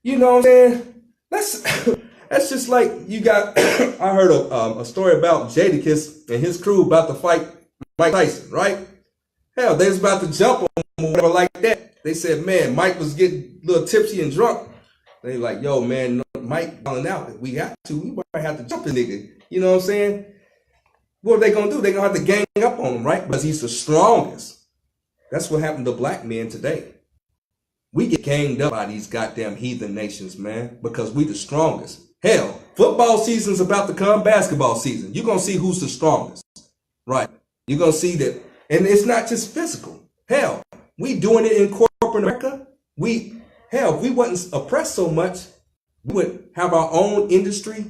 you know what I'm saying? That's just like you got, I heard a story about Jadakiss and his crew about to fight Mike Tyson, right? Hell, they was about to jump on him or whatever like that. They said, man, Mike was getting a little tipsy and drunk. They like, yo, man, Mike balling out. If we might have to jump the nigga. You know what I'm saying? What are they going to do? They're going to have to gang up on him, right? Because he's the strongest. That's what happened to black men today. We get ganged up by these goddamn heathen nations, man, because we the strongest. Hell, football season's about to come, basketball season. You're going to see who's the strongest, right? You're going to see that. And it's not just physical. Hell, we doing it in corporate America. If we wasn't oppressed so much, we would have our own industry,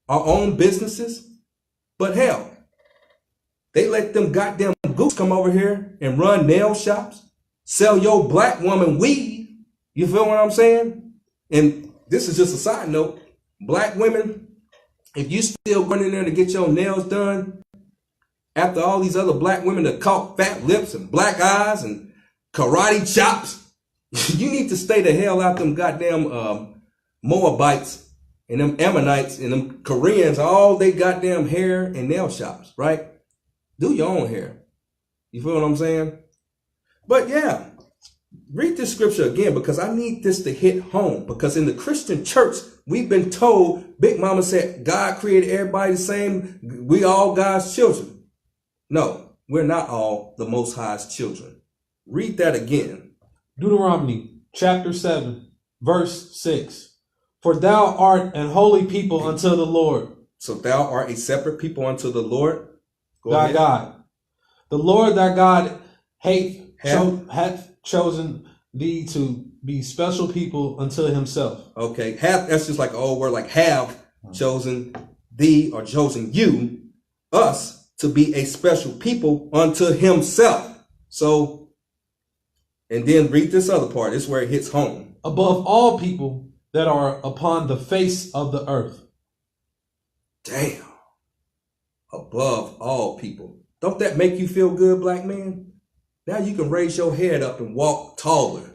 our own businesses. But hell, they let them goddamn goose come over here and run nail shops, sell your black woman weed. You feel what I'm saying? And this is just a side note. Black women, if you still going in there to get your nails done, after all these other black women that caught fat lips and black eyes and karate chops, you need to stay the hell out them goddamn Moabites and them Ammonites and them Koreans, all they goddamn hair and nail shops, right? Do your own hair. You feel what I'm saying? But yeah, read this scripture again because I need this to hit home. Because in the Christian church, we've been told, Big Mama said, God created everybody the same. We all God's children. No, we're not all the Most High's children. Read that again. Deuteronomy chapter 7, verse 6. For thou art an holy people unto the Lord. So thou art a separate people unto the Lord. Thy God. The Lord thy God hath chosen thee to be special people unto himself. Okay, that's just like an old word, like have chosen thee or chosen you, us, to be a special people unto himself. So, and then read this other part. This is where it hits home. Above all people that are upon the face of the earth. Damn. Above all people. Don't that make you feel good, black man? Now you can raise your head up and walk taller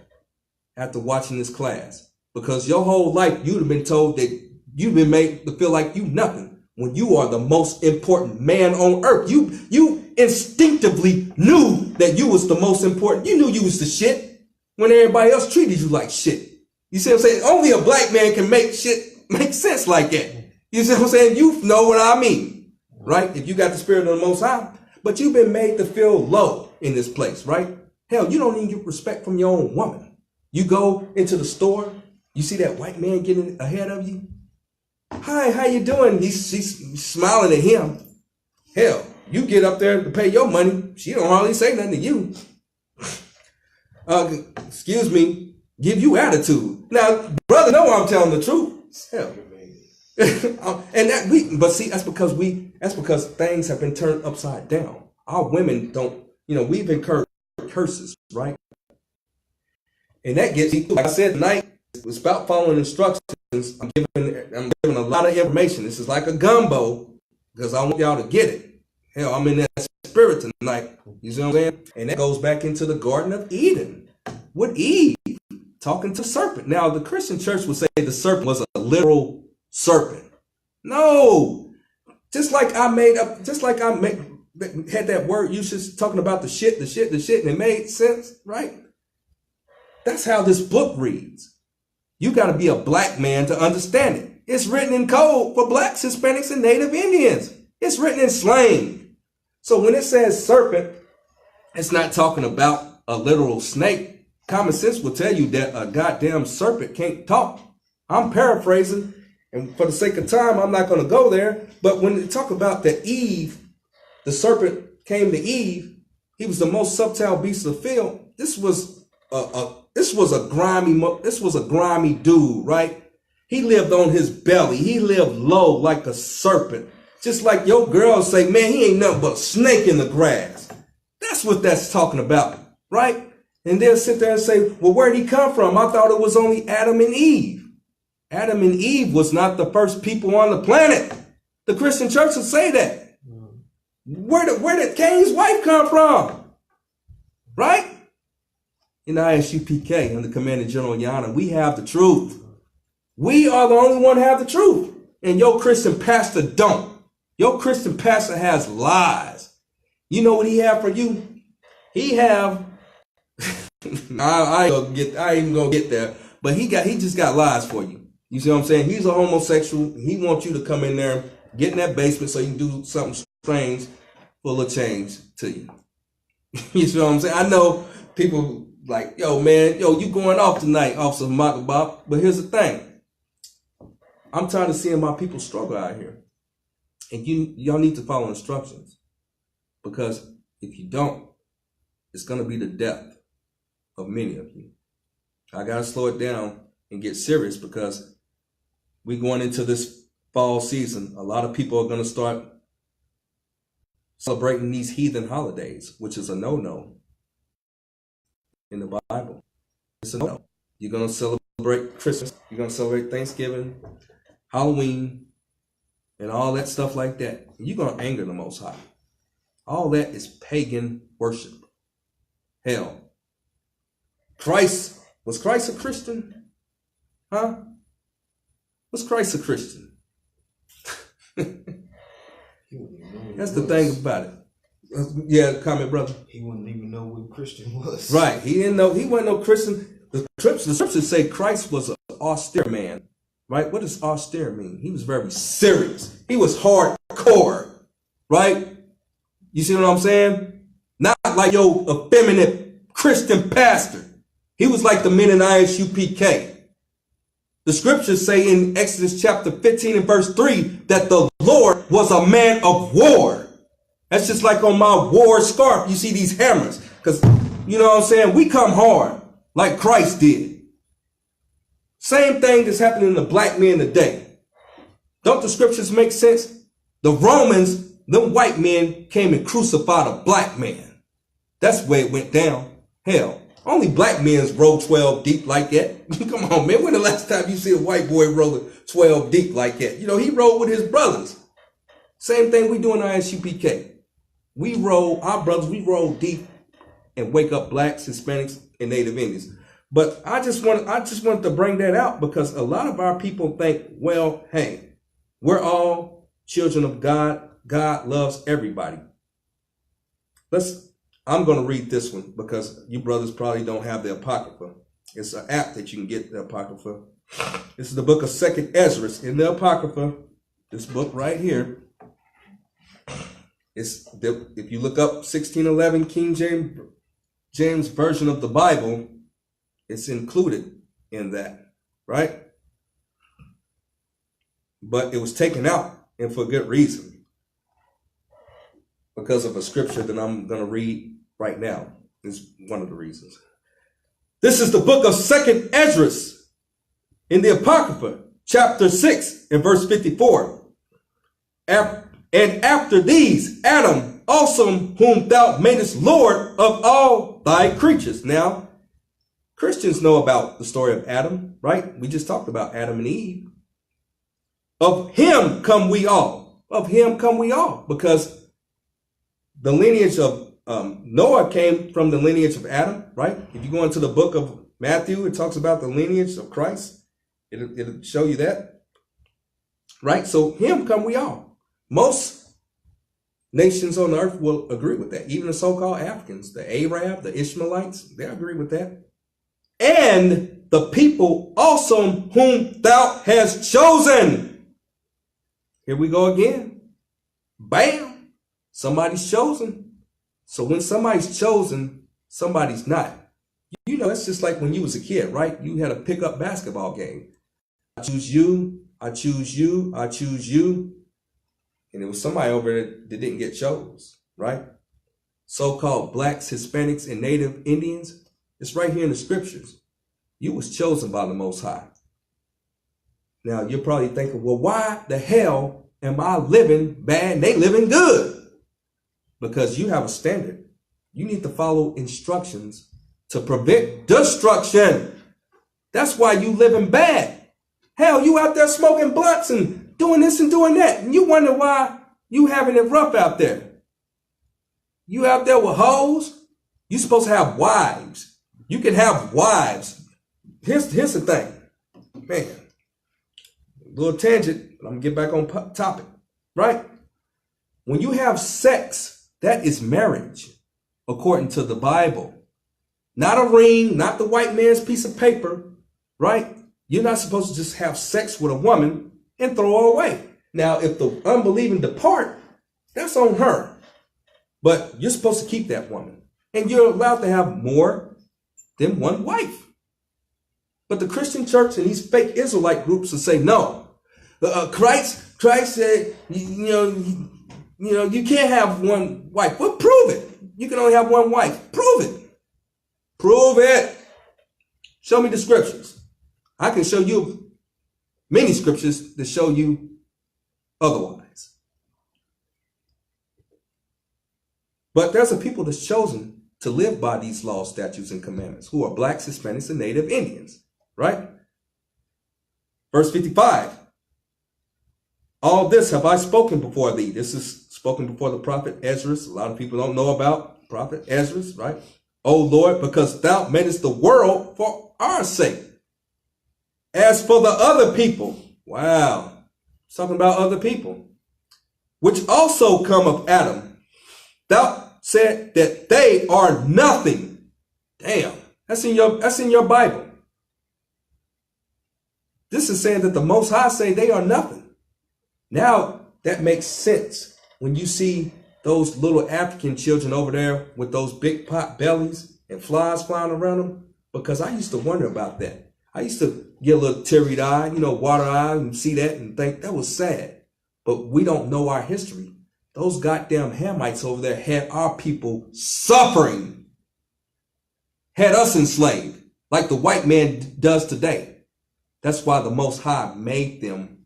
after watching this class. Because your whole life, you'd have been told that you've been made to feel like you nothing. When you are the most important man on earth, you instinctively knew that you was the most important. You knew you was the shit when everybody else treated you like shit. You see what I'm saying? Only a black man can make shit make sense like that. You see what I'm saying? You know what I mean, right? If you got the spirit of the Most High, but you've been made to feel low in this place, right? Hell, you don't even get respect from your own woman. You go into the store, you see that white man getting ahead of you. Hi, how you doing? She's smiling at him. Hell, you get up there to pay your money. She don't hardly say nothing to you. Excuse me, give you attitude. Now, brother, no, I'm telling the truth. Hell. That's because things have been turned upside down. Our women don't, we've incurred curses, right? And that gets, like I said tonight, it's about following instructions. I'm giving a lot of information. This is like a gumbo because I want y'all to get it. Hell, I'm in that spirit tonight. You see what I'm saying? And that goes back into the Garden of Eden with Eve talking to the serpent. Now, the Christian church would say the serpent was a literal serpent. No, just like I had that word usage talking about the shit, and it made sense, right? That's how this book reads. You got to be a black man to understand it. It's written in code for blacks, Hispanics, and Native Indians. It's written in slang. So when it says serpent, it's not talking about a literal snake. Common sense will tell you that a goddamn serpent can't talk. I'm paraphrasing, and for the sake of time, I'm not going to go there. But when they talk about the Eve, the serpent came to Eve. He was the most subtle beast of the field. This was a grimy dude, right? He lived on his belly. He lived low like a serpent. Just like your girls say, man, he ain't nothing but a snake in the grass. That's what that's talking about, right? And they'll sit there and say, well, where'd he come from? I thought it was only Adam and Eve. Adam and Eve was not the first people on the planet. The Christian church will say that. Where did Cain's wife come from? Right? In I.S.U.P.K, under Commanding General YAHANNA, we have the truth. We are the only one who have the truth. And your Christian pastor don't. Your Christian pastor has lies. You know what he have for you? He have, I ain't even gonna get there, but he just got lies for you. You see what I'm saying? He's a homosexual. He wants you to come in there, get in that basement so you can do something strange for a little change to you. You see what I'm saying? I know people like, yo, man, you going off tonight, Officer Makabop. But here's the thing. I'm tired of seeing my people struggle out here. And y'all need to follow instructions. Because if you don't, it's going to be the death of many of you. I got to slow it down and get serious because we're going into this fall season. A lot of people are going to start celebrating these heathen holidays, which is a no-no in the Bible. It's a no. You're going to celebrate Christmas. You're going to celebrate Thanksgiving, Halloween, and all that stuff like that. You're going to anger the Most High. All that is pagan worship. Hell. Was Christ a Christian? Huh? Was Christ a Christian? That's the thing about it. Yeah, comment, brother. He wouldn't even know what a Christian was. Right. He didn't know. He wasn't no Christian. The scriptures say Christ was an austere man. Right? What does austere mean? He was very serious. He was hardcore. Right? You see what I'm saying? Not like your effeminate Christian pastor. He was like the men in I.S.U.P.K. The scriptures say in Exodus chapter 15 and verse 3 that the Lord was a man of war. That's just like on my war scarf. You see these hammers. Because, you know what I'm saying? We come hard like Christ did. Same thing that's happening to black men today. Don't the scriptures make sense? The Romans, them white men came and crucified a black man. That's the way it went down. Hell, only black men roll 12 deep like that. Come on, man. When the last time you see a white boy rolling 12 deep like that? You know, he rolled with his brothers. Same thing we do in I.S.U.P.K. We roll, our brothers, we roll deep and wake up blacks, Hispanics, and Native Indians. But I just wanted to bring that out because a lot of our people think, well, hey, we're all children of God. God loves everybody. I'm going to read this one because you brothers probably don't have the Apocrypha. It's an app that you can get the Apocrypha. This is the book of 2nd Ezra in the Apocrypha. This book right here. If you look up 1611 King James Version of the Bible, it's included in that, right? But it was taken out, and for good reason, because of a scripture that I'm going to read right now is one of the reasons. This is the book of 2nd Ezra in the Apocrypha, chapter 6 and verse 54. And after these, Adam also, whom thou madest Lord of all thy creatures. Now, Christians know about the story of Adam, right? We just talked about Adam and Eve. Of him come we all. Of him come we all. Because the lineage of Noah came from the lineage of Adam, right? If you go into the book of Matthew, it talks about the lineage of Christ. It'll show you that. Right? So him come we all. Most nations on the earth will agree with that. Even the so-called Africans, the Arab, the Ishmaelites, they agree with that. And the people also whom thou hast chosen. Here we go again. Bam. Somebody's chosen. So when somebody's chosen, somebody's not. You know, it's just like when you was a kid, right? You had a pickup basketball game. I choose you. I choose you. I choose you. And it was somebody over there that didn't get chose, right? So-called blacks, Hispanics, and Native Indians. It's right here in the scriptures. You was chosen by the Most High. Now, you're probably thinking, well, why the hell am I living bad and they living good? Because you have a standard. You need to follow instructions to prevent destruction. That's why you living bad. Hell, you out there smoking blunts and doing this and doing that. And you wonder why you having it rough out there. You out there with hoes. You supposed to have wives. You can have wives. Here's the thing. Man, a little tangent. I'm going to get back on topic. Right? When you have sex, that is marriage, according to the Bible. Not a ring, not the white man's piece of paper, right? You're not supposed to just have sex with a woman and throw her away. Now, if the unbelieving depart, that's on her. But you're supposed to keep that woman. And you're allowed to have more than one wife. But the Christian church and these fake Israelite groups will say, no. Christ said, you can't have one wife. Well, prove it. You can only have one wife. Prove it. Prove it. Show me the scriptures. I can show you many scriptures that show you otherwise. But there's a people that's chosen to live by these laws, statutes, and commandments, who are blacks, Hispanics, and Native Indians, right? Verse 55. All this have I spoken before thee. This is spoken before the prophet Ezra. A lot of people don't know about prophet Ezra, right? O Lord, because thou madest the world for our sake. As for the other people, wow, it's talking about other people, which also come of Adam, thou said that they are nothing. Damn, that's in your Bible. This is saying that the Most High say they are nothing. Now that makes sense when you see those little African children over there with those big pot bellies and flies flying around them, because I used to wonder about that. I used to get a little teary eyed, water eyed, and see that and think that was sad. But we don't know our history. Those goddamn Hamites over there had our people suffering, had us enslaved like the white man does today. That's why the Most High made them.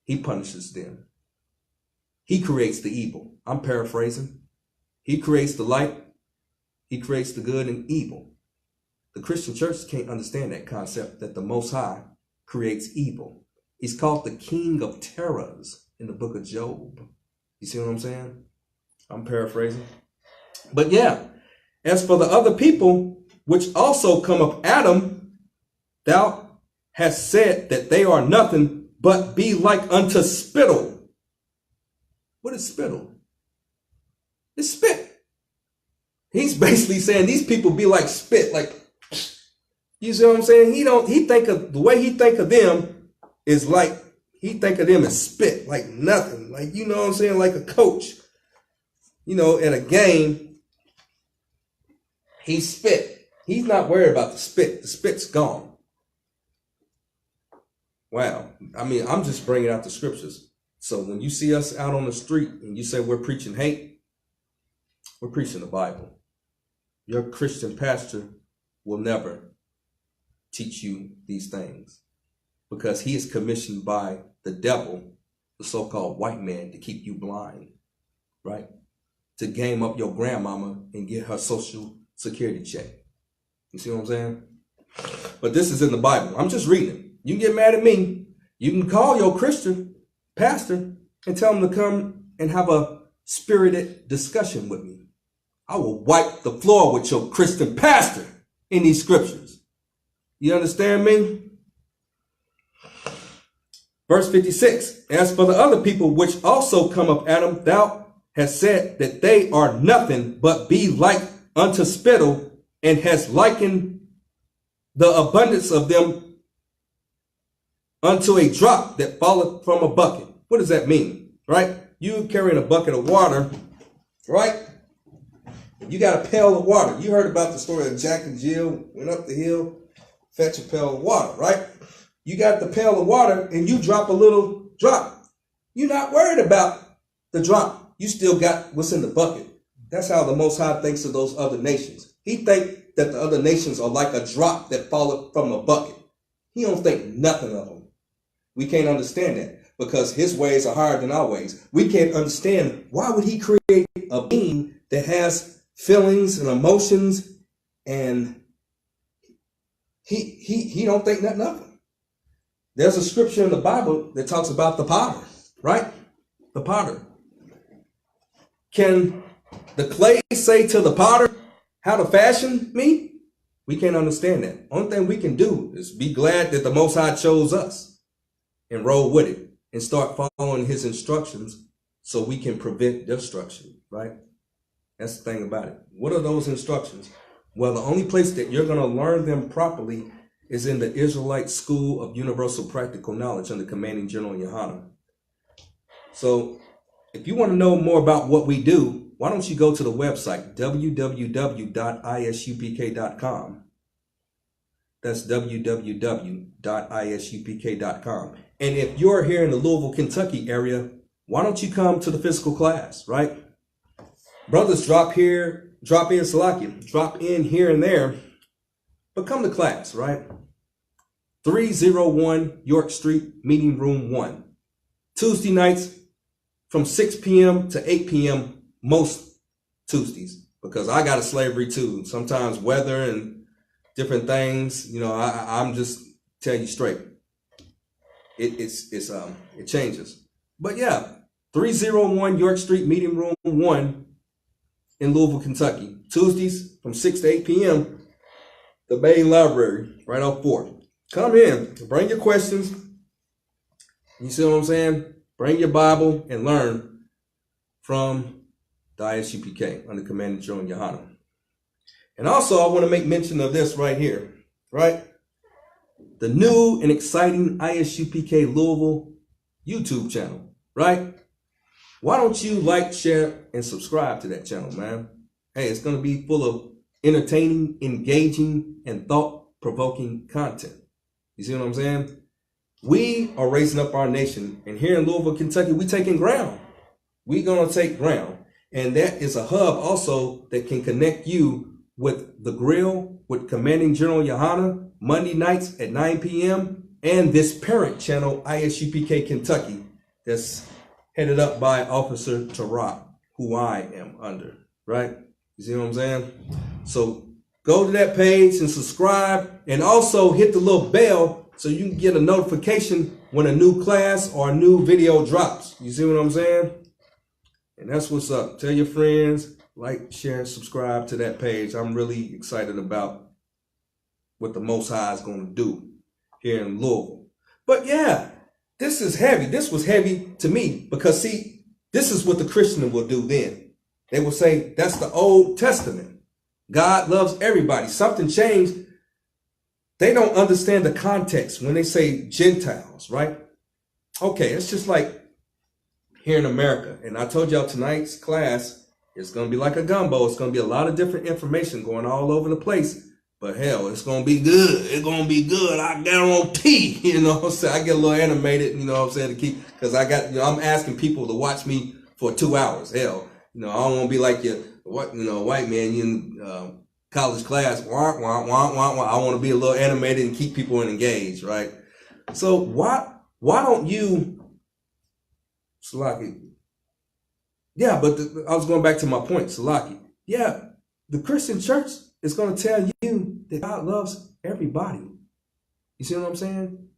He punishes them. He creates the evil. I'm paraphrasing. He creates the light. He creates the good and evil. The Christian church can't understand that concept that the Most High creates evil. He's called the King of Terrors in the book of Job. You see what I'm saying? I'm paraphrasing. But yeah, as for the other people, which also come of Adam, thou hast said that they are nothing but be like unto spittle. What is spittle? It's spit. He's basically saying these people be like spit, like, you see what I'm saying? The way he think of them is like, he think of them as spit, like nothing. Like, you know what I'm saying? Like a coach, at a game, he spit. He's not worried about the spit. The spit's gone. Wow. I mean, I'm just bringing out the scriptures. So when you see us out on the street and you say we're preaching hate, we're preaching the Bible. Your Christian pastor will never teach you these things because he is commissioned by the devil, the so-called white man, to keep you blind, right? To game up your grandmama and get her social security check. You see what I'm saying? But this is in the Bible. I'm just reading. You can get mad at me. You can call your Christian pastor and tell him to come and have a spirited discussion with me. I will wipe the floor with your Christian pastor in these scriptures. You understand me? Verse 56, as for the other people which also come of Adam, thou hast said that they are nothing but be like unto spittle, and hast likened the abundance of them unto a drop that falleth from a bucket. What does that mean? Right? You carrying a bucket of water, right? You got a pail of water. You heard about the story of Jack and Jill went up the hill, fetch a pail of water, right? You got the pail of water and you drop a little drop. You're not worried about the drop. You still got what's in the bucket. That's how the Most High thinks of those other nations. He thinks that the other nations are like a drop that falleth from a bucket. He don't think nothing of them. We can't understand that because his ways are higher than our ways. We can't understand why would he create a being that has feelings and emotions and he don't think nothing of them. There's a scripture in the Bible that talks about the potter, right? The potter. Can the clay say to the potter how to fashion me? We can't understand that. Only thing we can do is be glad that the Most High chose us and roll with it and start following his instructions so we can prevent destruction, right? That's the thing about it. What are those instructions? Well, the only place that you're going to learn them properly is in the Israelite School of Universal Practical Knowledge under Commanding General Yahanna. So if you want to know more about what we do, why don't you go to the website, www.isupk.com. That's www.isupk.com. And if you're here in the Louisville, Kentucky area, why don't you come to the physical class, right? Brothers drop in here and there, but come to class, right? 301 York Street, Meeting Room 1. Tuesday nights from 6 p.m. to 8 p.m. most Tuesdays, because I got a slavery too. Sometimes weather and different things, I'm just tell you straight. It changes. But yeah, 301 York Street, Meeting Room 1 in Louisville, Kentucky. Tuesdays from 6 to 8 p.m. The main library, right off 4th. Come in, bring your questions. You see what I'm saying? Bring your Bible and learn from the I.S.U.P.K. under Commanding General Yahanna. And also, I want to make mention of this right here, right? The new and exciting I.S.U.P.K. Louisville YouTube channel, right? Why don't you like, share, and subscribe to that channel, man? Hey, it's going to be full of entertaining, engaging, and thought-provoking content. You see what I'm saying? We are raising up our nation, and here in Louisville, Kentucky, we taking ground. We're going to take ground. And that is a hub also that can connect you with the grill, with Commanding General Yahanna, Monday nights at 9 p.m. and this parent channel, I.S.U.P.K. Kentucky, that's headed up by Officer Tarak, who I am under, right? You see what I'm saying? So go to that page and subscribe, and also hit the little bell so you can get a notification when a new class or a new video drops. You see what I'm saying? And that's what's up. Tell your friends, like, share, and subscribe to that page. I'm really excited about what the Most High is going to do here in Louisville. But yeah, this is heavy. This was heavy to me because, see, this is what the Christian will do then. They will say, that's the Old Testament. God loves everybody. Something changed. They don't understand the context when they say Gentiles, right? Okay, it's just like here in America. And I told y'all tonight's class is going to be like a gumbo. It's going to be a lot of different information going all over the place. But hell, it's going to be good. It's going to be good. I guarantee, you know what I'm saying? I get a little animated, you know what I'm saying, to keep, because I got, I'm asking people to watch me for 2 hours. Hell, I don't want to be like your, white man in college class. Wah, wah, wah, wah, wah. I want to be a little animated and keep people engaged, right? So why don't you, Salaki? Yeah, but I was going back to my point, Salaki. Yeah, the Christian church is going to tell you that God loves everybody. You see what I'm saying?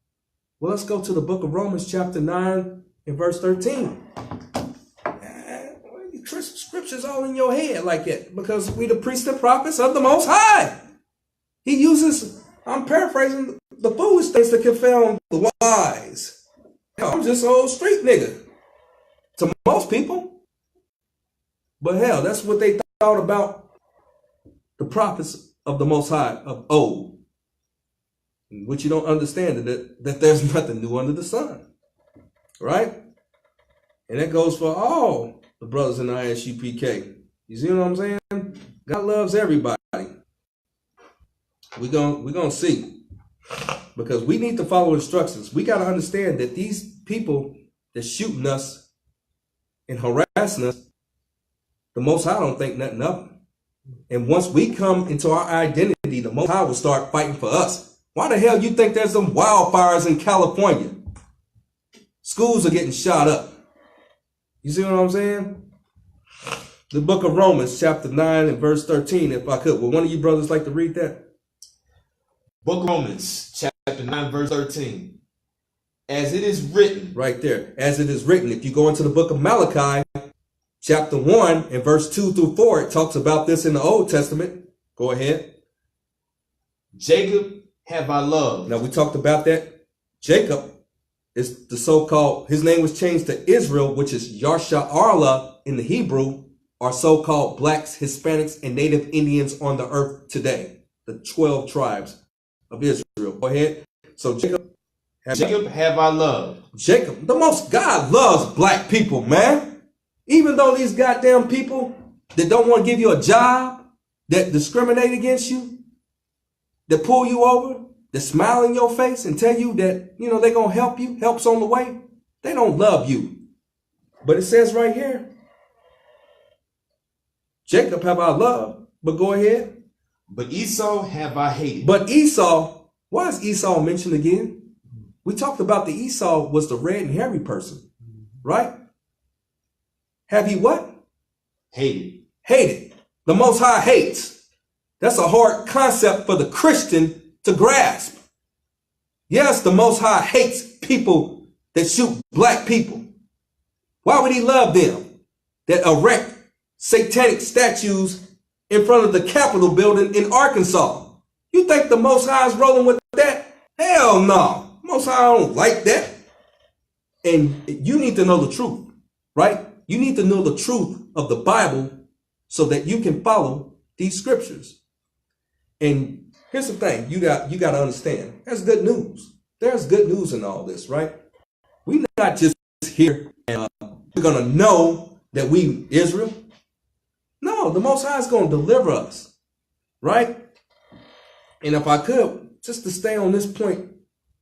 Well, let's go to the book of Romans chapter 9 and verse 13. Scripture's all in your head like that because we the priests and prophets of the Most High. He uses, I'm paraphrasing, the foolish things to confound the wise. I'm just an old street nigga to most people. But hell, that's what they thought about the prophets of the Most High of old. Which you don't understand that there's nothing new under the sun. Right? And that goes for all the brothers in the I.S.U.P.K. You see what I'm saying? God loves everybody. We're gonna see. Because we need to follow instructions. We got to understand that these people that's shooting us and harassing us, the Most High don't think nothing of them. And once we come into our identity, the Most High will start fighting for us. Why the hell you think there's some wildfires in California? Schools are getting shot up. You see what I'm saying? The book of Romans, chapter 9 and verse 13, if I could. Would one of you brothers like to read that? Book of Romans, chapter 9, verse 13. As it is written. Right there. As it is written. If you go into the book of Malachi, chapter 1 and verse 2 through 4, it talks about this in the Old Testament. Go ahead. Jacob have I loved. Now, we talked about that. Jacob is the so-called, his name was changed to Israel, which is Yasha'Arla in the Hebrew, are so-called blacks, Hispanics, and Native Indians on the earth today. The 12 tribes of Israel. Go ahead. So Jacob have I loved. Jacob, the most God loves black people, man. Even though these goddamn people that don't want to give you a job, that discriminate against you, that pull you over, that smile in your face and tell you that, you know, they're going to help you, help's on the way. They don't love you. But it says right here, Jacob have I loved, but go ahead. But Esau have I hated. But Esau, why is Esau mentioned again? We talked about the Esau was the red and hairy person, right? Have he what? Hated. Hated. The Most High hates. That's a hard concept for the Christian to grasp. Yes, the Most High hates people that shoot black people. Why would he love them that erect satanic statues in front of the Capitol building in Arkansas? You think the Most High is rolling with that? Hell no. Most High don't like that. And you need to know the truth, right? You need to know the truth of the Bible so that you can follow these scriptures. And here's the thing, you got to understand, there's good news. There's good news in all this, right? We're not just here and we're going to know that we Israel. No, the Most High is going to deliver us, right? And if I could, just to stay on this point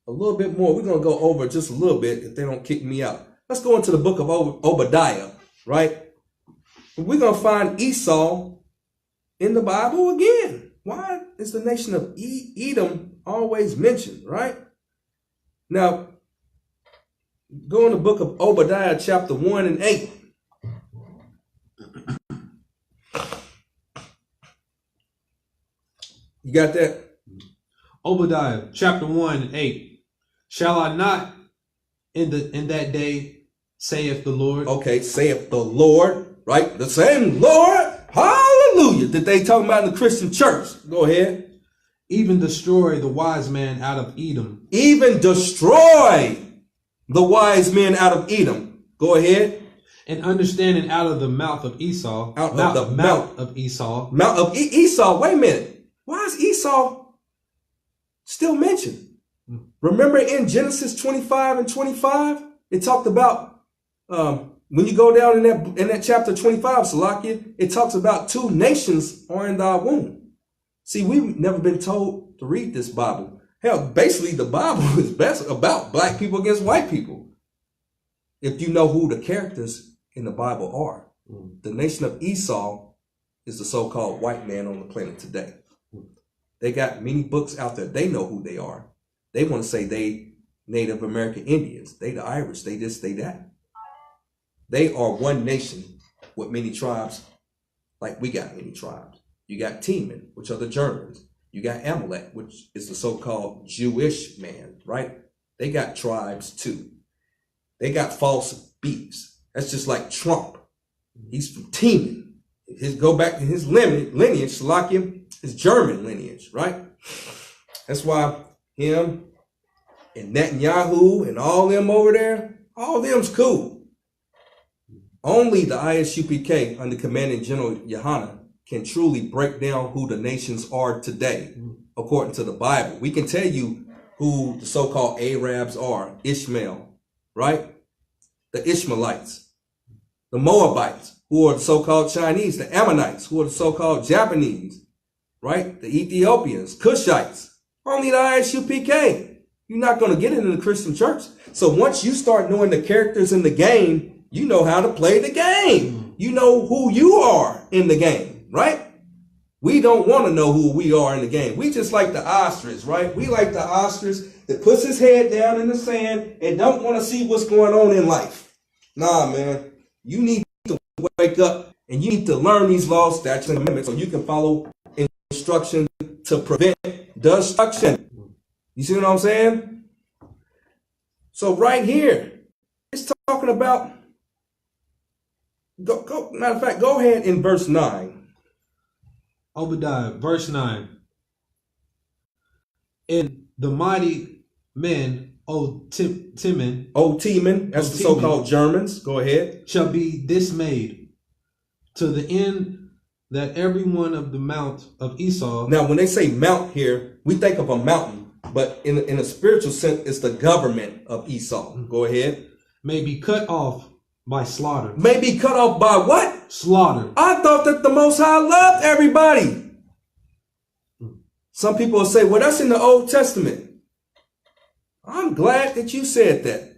a little bit more, we're going to go over just a little bit if they don't kick me out. Let's go into the book of Obadiah, right? We're going to find Esau in the Bible again. Why is the nation of Edom always mentioned, right? Now, go in the book of Obadiah, chapter 1 and 8. You got that? Obadiah, chapter 1 and 8. Shall I not in that day, saith the Lord? Okay, saith the Lord, right? The same Lord. Hallelujah. That they talking about in the Christian church. Go ahead. Even destroy the wise man out of Edom. Even destroy the wise men out of Edom. Go ahead. And understanding out of the mouth of Esau. Out of the mouth of Esau. Mount of Esau. Wait a minute. Why is Esau still mentioned? Remember in Genesis 25 and 25, it talked about when you go down in that chapter 25, Salakia, it talks about 2 nations are in thy womb. See, we've never been told to read this Bible. Hell, basically the Bible is best about black people against white people. If you know who the characters in the Bible are. The nation of Esau is the so-called white man on the planet today. They got many books out there. They know who they are. They want to say they Native American Indians. They the Irish. They this, they that. They are one nation with many tribes, like we got many tribes. You got Teman, which are the Germans. You got Amalek, which is the so-called Jewish man, right? They got tribes too. They got false beefs. That's just like Trump. He's from Teman. Go back to his lineage, Salakia, his German lineage, right? That's why him and Netanyahu and all them over there, all them's cool. Only the I.S.U.P.K. under Commanding General YAHANNA can truly break down who the nations are today, according to the Bible. We can tell you who the so-called Arabs are, Ishmael, right? The Ishmaelites, the Moabites, who are the so-called Chinese, the Ammonites, who are the so-called Japanese, right? The Ethiopians, Cushites, only the I.S.U.P.K. You're not going to get it in the Christian church. So once you start knowing the characters in the game, you know how to play the game. You know who you are in the game, right? We don't want to know who we are in the game. We just like the ostrich, right? We like the ostrich that puts his head down in the sand and don't want to see what's going on in life. Nah, man. You need to wake up and you need to learn these laws, statutes, and amendments so you can follow instruction to prevent destruction. You see what I'm saying? So right here, it's talking about, matter of fact, go ahead in verse 9. Obadiah, verse 9. And the mighty men, Timon, that's the so-called Germans. Go ahead. Shall be dismayed to the end that every one of the mount of Esau. Now, when they say mount here, we think of a mountain, but in a spiritual sense, it's the government of Esau. Go ahead. May be cut off by slaughter. May be cut off by what? Slaughter. I thought that the Most High loved everybody. Some people will say, well, that's in the Old Testament. I'm glad that you said that.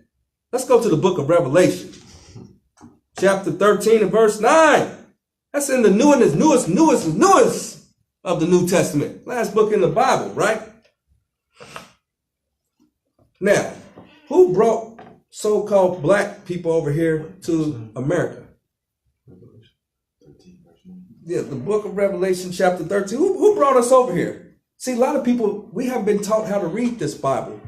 Let's go to the book of Revelation. Chapter 13 and verse 9. That's in the newest of the New Testament. Last book in the Bible, right? Now, who brought so-called black people over here to America? Yeah, the book of Revelation, chapter 13. Who brought us over here? See, a lot of people, we haven't been taught how to read this Bible.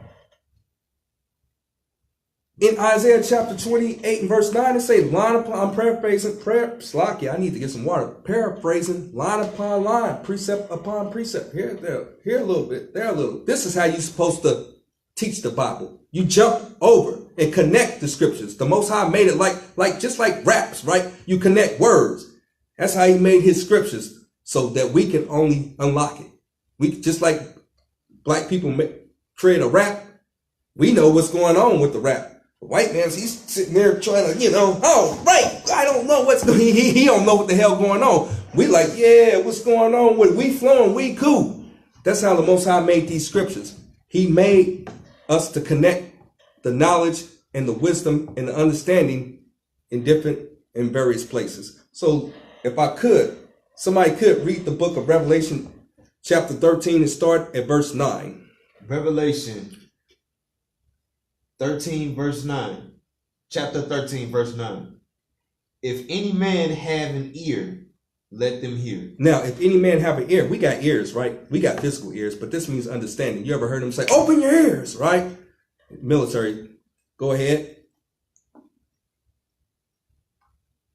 In Isaiah chapter 28 and verse 9, it says, line upon, I'm paraphrasing, I need to get some water. Paraphrasing, line upon line, precept upon precept. Here a little bit, there a little. This is how you're supposed to teach the Bible. You jump over and connect the scriptures. The Most High made it just like raps, right? You connect words. That's how he made his scriptures so that we can only unlock it. We just like black people create a rap. We know what's going on with the rap. The white man's, he's sitting there trying to, oh, right, I don't know what's going on. He don't know what the hell going on. We like, yeah, what's going on with it? We flowing, we cool. That's how the Most High made these scriptures. He made us to connect the knowledge and the wisdom and the understanding in various places. So if somebody could read the book of Revelation chapter 13 and start at verse 9. Revelation 13 verse 9. Chapter 13 verse 9. If any man have an ear, let them hear. Now, if any man have an ear, we got ears, right? We got physical ears, but this means understanding. You ever heard them say, open your ears, right? Military. Go ahead.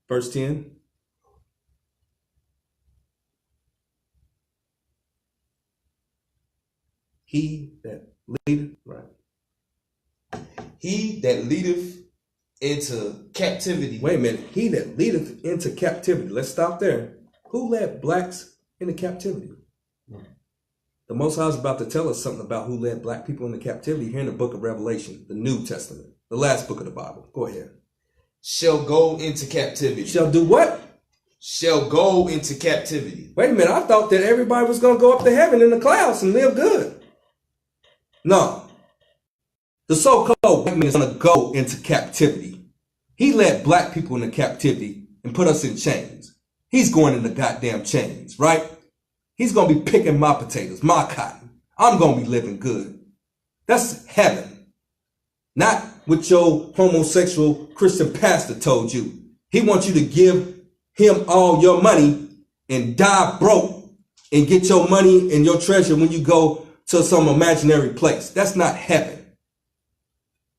Verse 10. He that leadeth, right? He that leadeth into captivity. Wait a minute. He that leadeth into captivity. Let's stop there. Who led blacks into captivity? The Most High is about to tell us something about who led black people into captivity here in the book of Revelation, the New Testament, the last book of the Bible. Go ahead. Shall go into captivity. Shall do what? Shall go into captivity. Wait a minute. I thought that everybody was going to go up to heaven in the clouds and live good. No. The so-called white man is going to go into captivity. He led black people into captivity and put us in chains. He's going into goddamn chains, right? He's going to be picking my potatoes, my cotton. I'm going to be living good. That's heaven. Not what your homosexual Christian pastor told you. He wants you to give him all your money and die broke and get your money and your treasure when you go to some imaginary place. That's not heaven.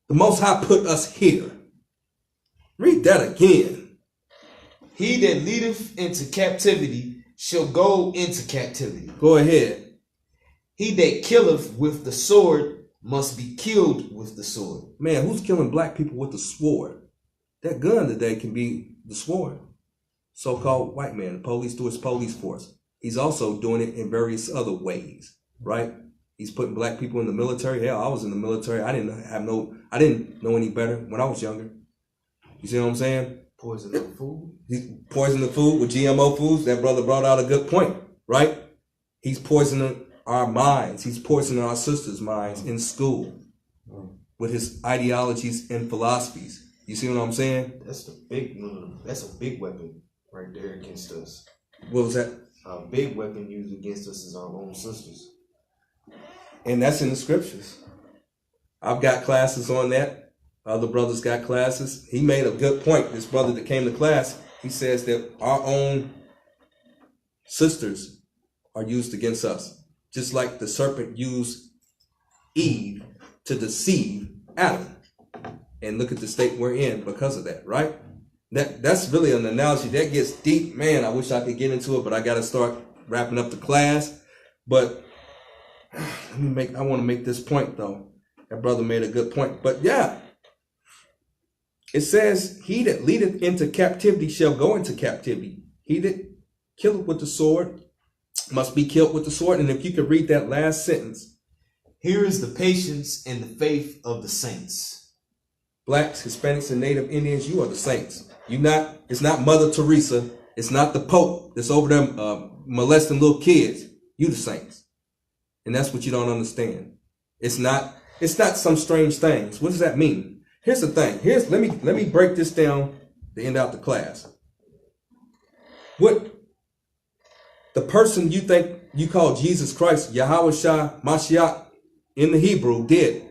The Most High put us here. Read that again. He that leadeth into captivity shall go into captivity. Go ahead. He that killeth with the sword must be killed with the sword. Man, who's killing black people with the sword? That gun today can be the sword. So-called white man, the police through his police force. He's also doing it in various other ways, right? He's putting black people in the military. Hell, I was in the military. I didn't know any better when I was younger. You see what I'm saying? Poison the food. He poisoned the food with GMO foods. That brother brought out a good point, right? He's poisoning our minds. He's poisoning our sisters' minds in school with his ideologies and philosophies. You see what I'm saying? That's a big weapon right there against us. What was that? A big weapon used against us is our own sisters. And that's in the scriptures. I've got classes on that. Other brothers got classes. He made a good point. This brother that came to class, he says that our own sisters are used against us. Just like the serpent used Eve to deceive Adam. And look at the state we're in because of that, right? That's really an analogy that gets deep. Man, I wish I could get into it, but I got to start wrapping up the class. But I want to make this point though. That brother made a good point. But yeah, it says, he that leadeth into captivity shall go into captivity. He that killeth with the sword must be killed with the sword. And if you could read that last sentence. Here is the patience and the faith of the saints. Blacks, Hispanics, and Native Indians, you are the saints. It's not Mother Teresa. It's not the Pope that's over there molesting little kids. You the saints. And that's what you don't understand. It's not some strange things. What does that mean? Here's the thing. Let me break this down to end out the class. What the person you think you call Jesus Christ, Yahweh Shah, Mashiach, in the Hebrew did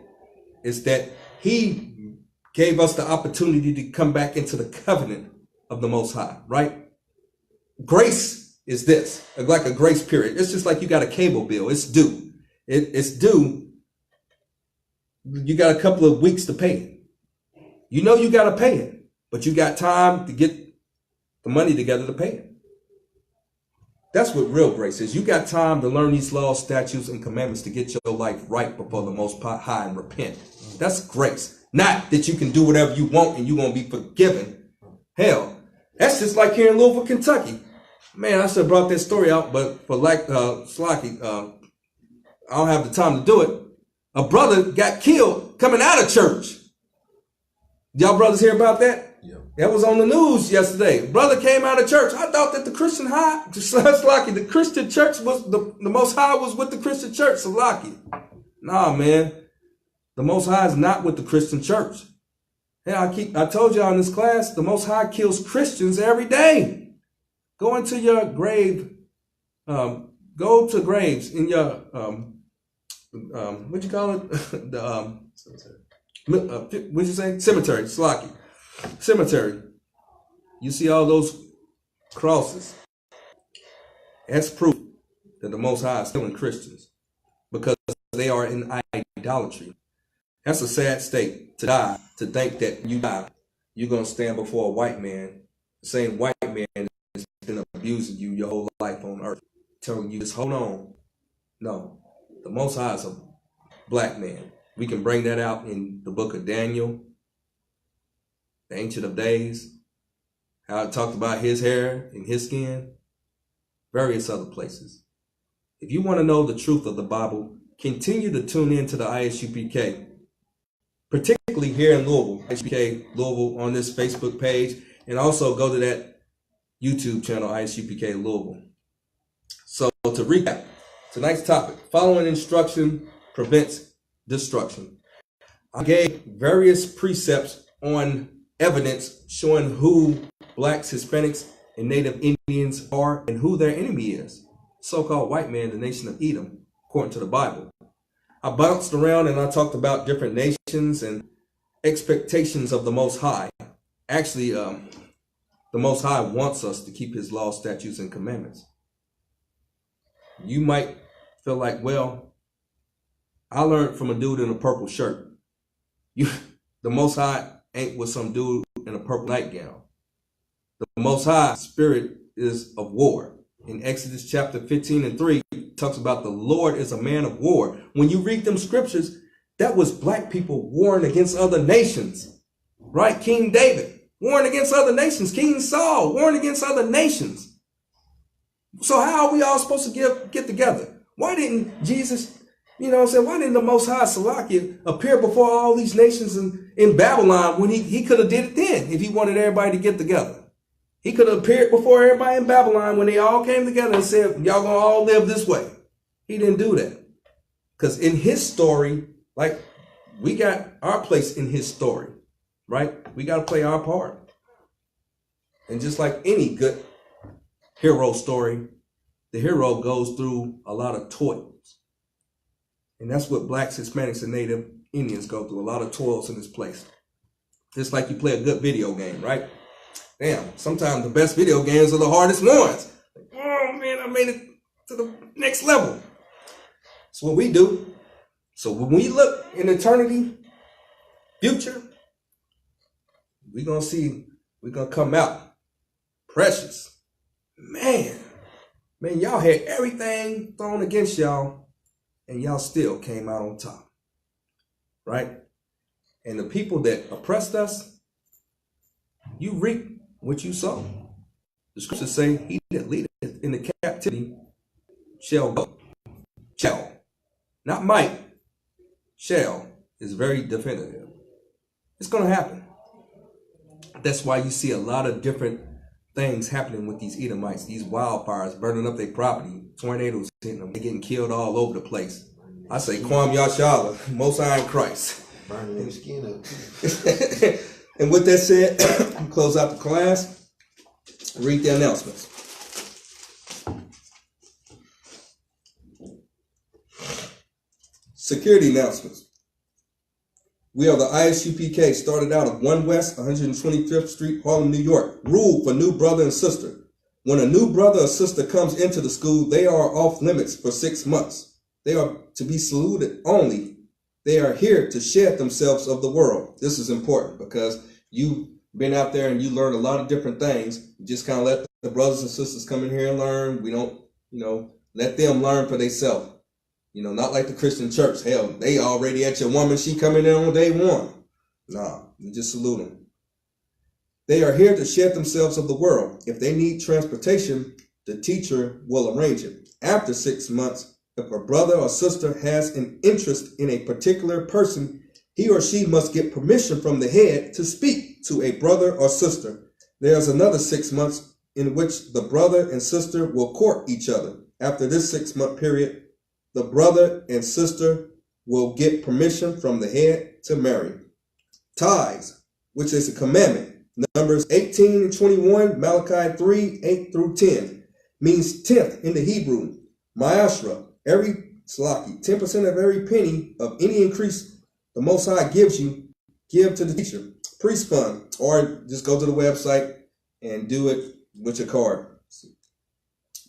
is that he gave us the opportunity to come back into the covenant of the Most High, right? Grace is this, like a grace period. It's just like you got a cable bill. It's due. It's due. You got a couple of weeks to pay it. You know you got to pay it, but you got time to get the money together to pay it. That's what real grace is. You got time to learn these laws, statutes, and commandments to get your life right before the Most High and repent. That's grace. Not that you can do whatever you want and you're going to be forgiven. Hell, that's just like here in Louisville, Kentucky. Man, I should have brought that story out, but for Slocky, I don't have the time to do it. A brother got killed coming out of church. Y'all brothers hear about that? Yeah. That was on the news yesterday. Brother came out of church. I thought that the Christian high, Slocky, the Christian church was the Most High was with the Christian church. Slocky. Nah, man. The Most High is not with the Christian church. Yeah, I told y'all in this class, the Most High kills Christians every day. Go into your grave. Go to graves in your what you call it? The what'd you say? Cemetery. Slocky. Cemetery. You see all those crosses. That's proof that the Most High is killing Christians because they are in idolatry. That's a sad state to die, to think that you die, you're going to stand before a white man, the same white man that's been abusing you your whole life on earth, telling you just hold on. No, the Most High is a black man. We can bring that out in the book of Daniel, the Ancient of Days, how it talked about his hair and his skin, various other places. If you want to know the truth of the Bible, continue to tune in to the ISUPK. Particularly here in Louisville, I.S.U.P.K. Louisville on this Facebook page, and also go to that YouTube channel, I.S.U.P.K. Louisville. So to recap, tonight's topic, following instruction prevents destruction. I gave various precepts on evidence showing who blacks, Hispanics, and Native Indians are and who their enemy is. So-called white man, the nation of Edom, according to the Bible. I bounced around and I talked about different nations and expectations of the Most High. Actually, the Most High wants us to keep his laws, statutes, and commandments. You might feel like, well, I learned from a dude in a purple shirt. The Most High ain't with some dude in a purple nightgown. The Most High spirit is of war. In Exodus chapter 15:3, it talks about the Lord is a man of war. When you read them scriptures, that was black people warring against other nations, right? King David warring against other nations. King Saul warring against other nations. So how are we all supposed to get together? Why didn't Jesus, why didn't the Most High Salakia appear before all these nations in Babylon when he could have did it then if he wanted everybody to get together? He could have appeared before everybody in Babylon when they all came together and said, y'all gonna all live this way. He didn't do that. Because in his story, like, we got our place in his story, right? We got to play our part. And just like any good hero story, the hero goes through a lot of toils. And that's what blacks, Hispanics, and Native Indians go through, a lot of toils in this place. Just like you play a good video game, right? Damn, sometimes the best video games are the hardest ones. Oh man, I made it to the next level. That's what we do. So when we look in eternity, future, we're going to come out precious. Man, y'all had everything thrown against y'all, and y'all still came out on top, right? And the people that oppressed us, you reap what you sow. The scriptures say, he that leadeth in the captivity shall go. Shall. Not might. Shall is very definitive. It's going to happen. That's why you see a lot of different things happening with these Edomites, these wildfires burning up their property, tornadoes hitting them, they're getting killed all over the place. I say, Kwam Yashala, Most High in Christ. Burning their skin up. And with that said, close out the class, read the announcements. Security announcements. We are the I.S.U.P.K, started out of 1 West 125th Street, Harlem, New York. Rule for new brother and sister. When a new brother or sister comes into the school, they are off limits for 6 months. They are to be saluted only. They are here to shed themselves of the world. This is important because you've been out there and you learned a lot of different things. You just kind of let the brothers and sisters come in here and learn. We don't, let them learn for themselves. Not like the Christian church. Hell, they already at your woman. She coming in on day one. Nah, you just salute them. They are here to shed themselves of the world. If they need transportation, the teacher will arrange it. After 6 months, if a brother or sister has an interest in a particular person, he or she must get permission from the head to speak to a brother or sister. There's another 6 months in which the brother and sister will court each other. After this 6-month period, the brother and sister will get permission from the head to marry. Tithes, which is a commandment. Numbers 18 and 21, Malachi 3, 8 through 10, means tenth in the Hebrew. Ma'ashra, 10% of every penny of any increase the Most High gives you, give to the teacher. Priest fund, or just go to the website and do it with your card.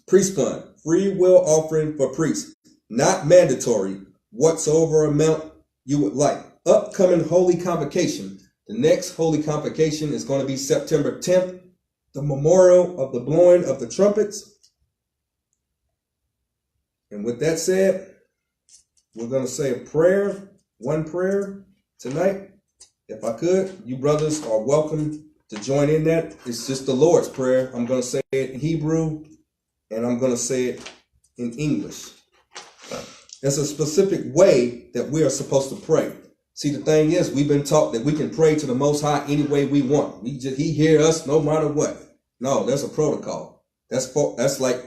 Priest fund, free will offering for priests, not mandatory, whatsoever amount you would like. Upcoming Holy Convocation. The next Holy Convocation is going to be September 10th, the memorial of the blowing of the trumpets. And with that said, we're going to say a prayer, one prayer tonight. If I could, you brothers are welcome to join in that. It's just the Lord's Prayer. I'm going to say it in Hebrew and I'm going to say it in English. There's a specific way that we are supposed to pray. See, the thing is, we've been taught that we can pray to the Most High any way we want. He hear us no matter what. No, there's a protocol. That's like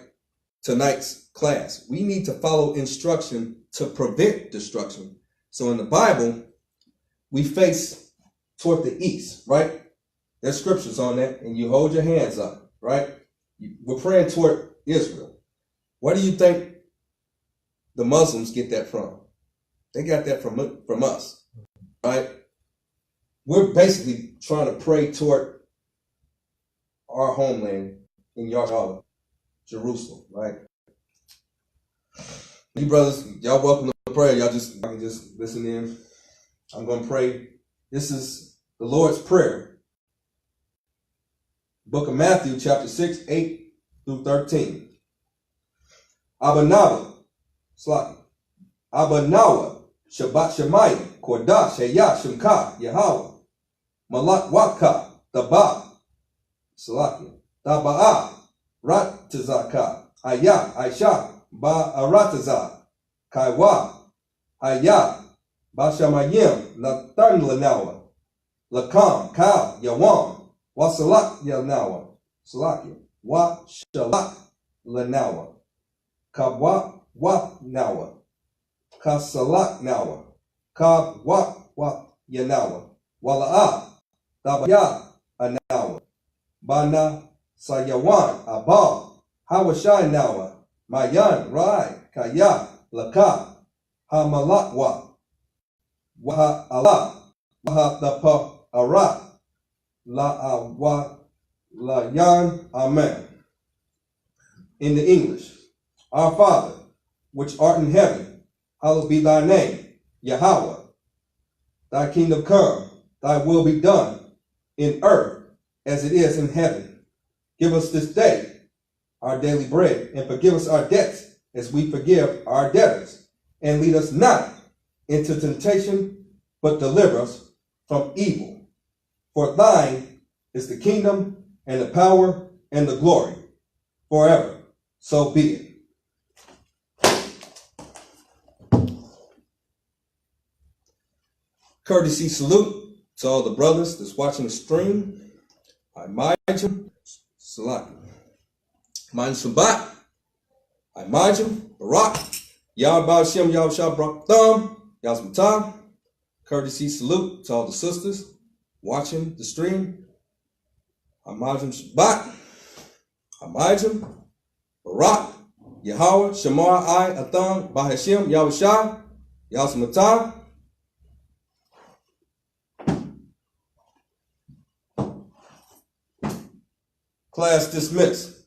tonight's class. We need to follow instruction to prevent destruction. So in the Bible, we face toward the east, right? There's scriptures on that, and you hold your hands up, right? We're praying toward Israel. Where do you think the Muslims get that from? They got that from us, right? We're basically trying to pray toward our homeland in Yahweh, Jerusalem, right? You brothers, y'all welcome to prayer. Y'all can just listen in. I'm going to pray. This is the Lord's Prayer. Book of Matthew, chapter 6, 8 through 13. Abanawa, Shabbat Shemayim, Kodash, Heya, Shemka, Yahweh, Malak Waka, Taba, Salakia, Taba'a, Ratazaka, Aya, Aisha, Ba'arataza, Kaiwa, Aya, Bashamayim, Latan Lanawa, Lakam, Ka, Yawan, Wasalak Yanawa, Salakia, Wa Shalak Lanawa, Kabwa Wa Nawa, Kasalak Nawa, Kab Wa Yanawa, Wala'a, Tabaya Anawa, Bana Sayawan, Abal, Hawashai Nawa, Mayan, Rai, Kaya, Laka, Hamalakwa, Waha Allah, Waha Dapa Ara, La Awa, La Yan, Amen. In the English, Our Father, which art in heaven, hallowed be thy name, Yahweh. Thy kingdom come, thy will be done, in earth as it is in heaven. Give us this day our daily bread, and forgive us our debts as we forgive our debtors. And lead us not into temptation, but deliver us from evil. For thine is the kingdom, and the power, and the glory, forever. So be it. Courtesy salute to all the brothers that's watching the stream. I.S.U.P.K. Salaki. Mind Shabbat. I.S.U.P.K. Barak. Yahweh Shem Yahweh Shah Barak Thumb. Yazmatah. Courtesy salute to all the sisters watching the stream. I.S.U.P.K. Shabbat. I.S.U.P.K. Barak. Yahweh Shemar I Atham Bahashem Yahweh Shah. Yazmatah. Class dismissed.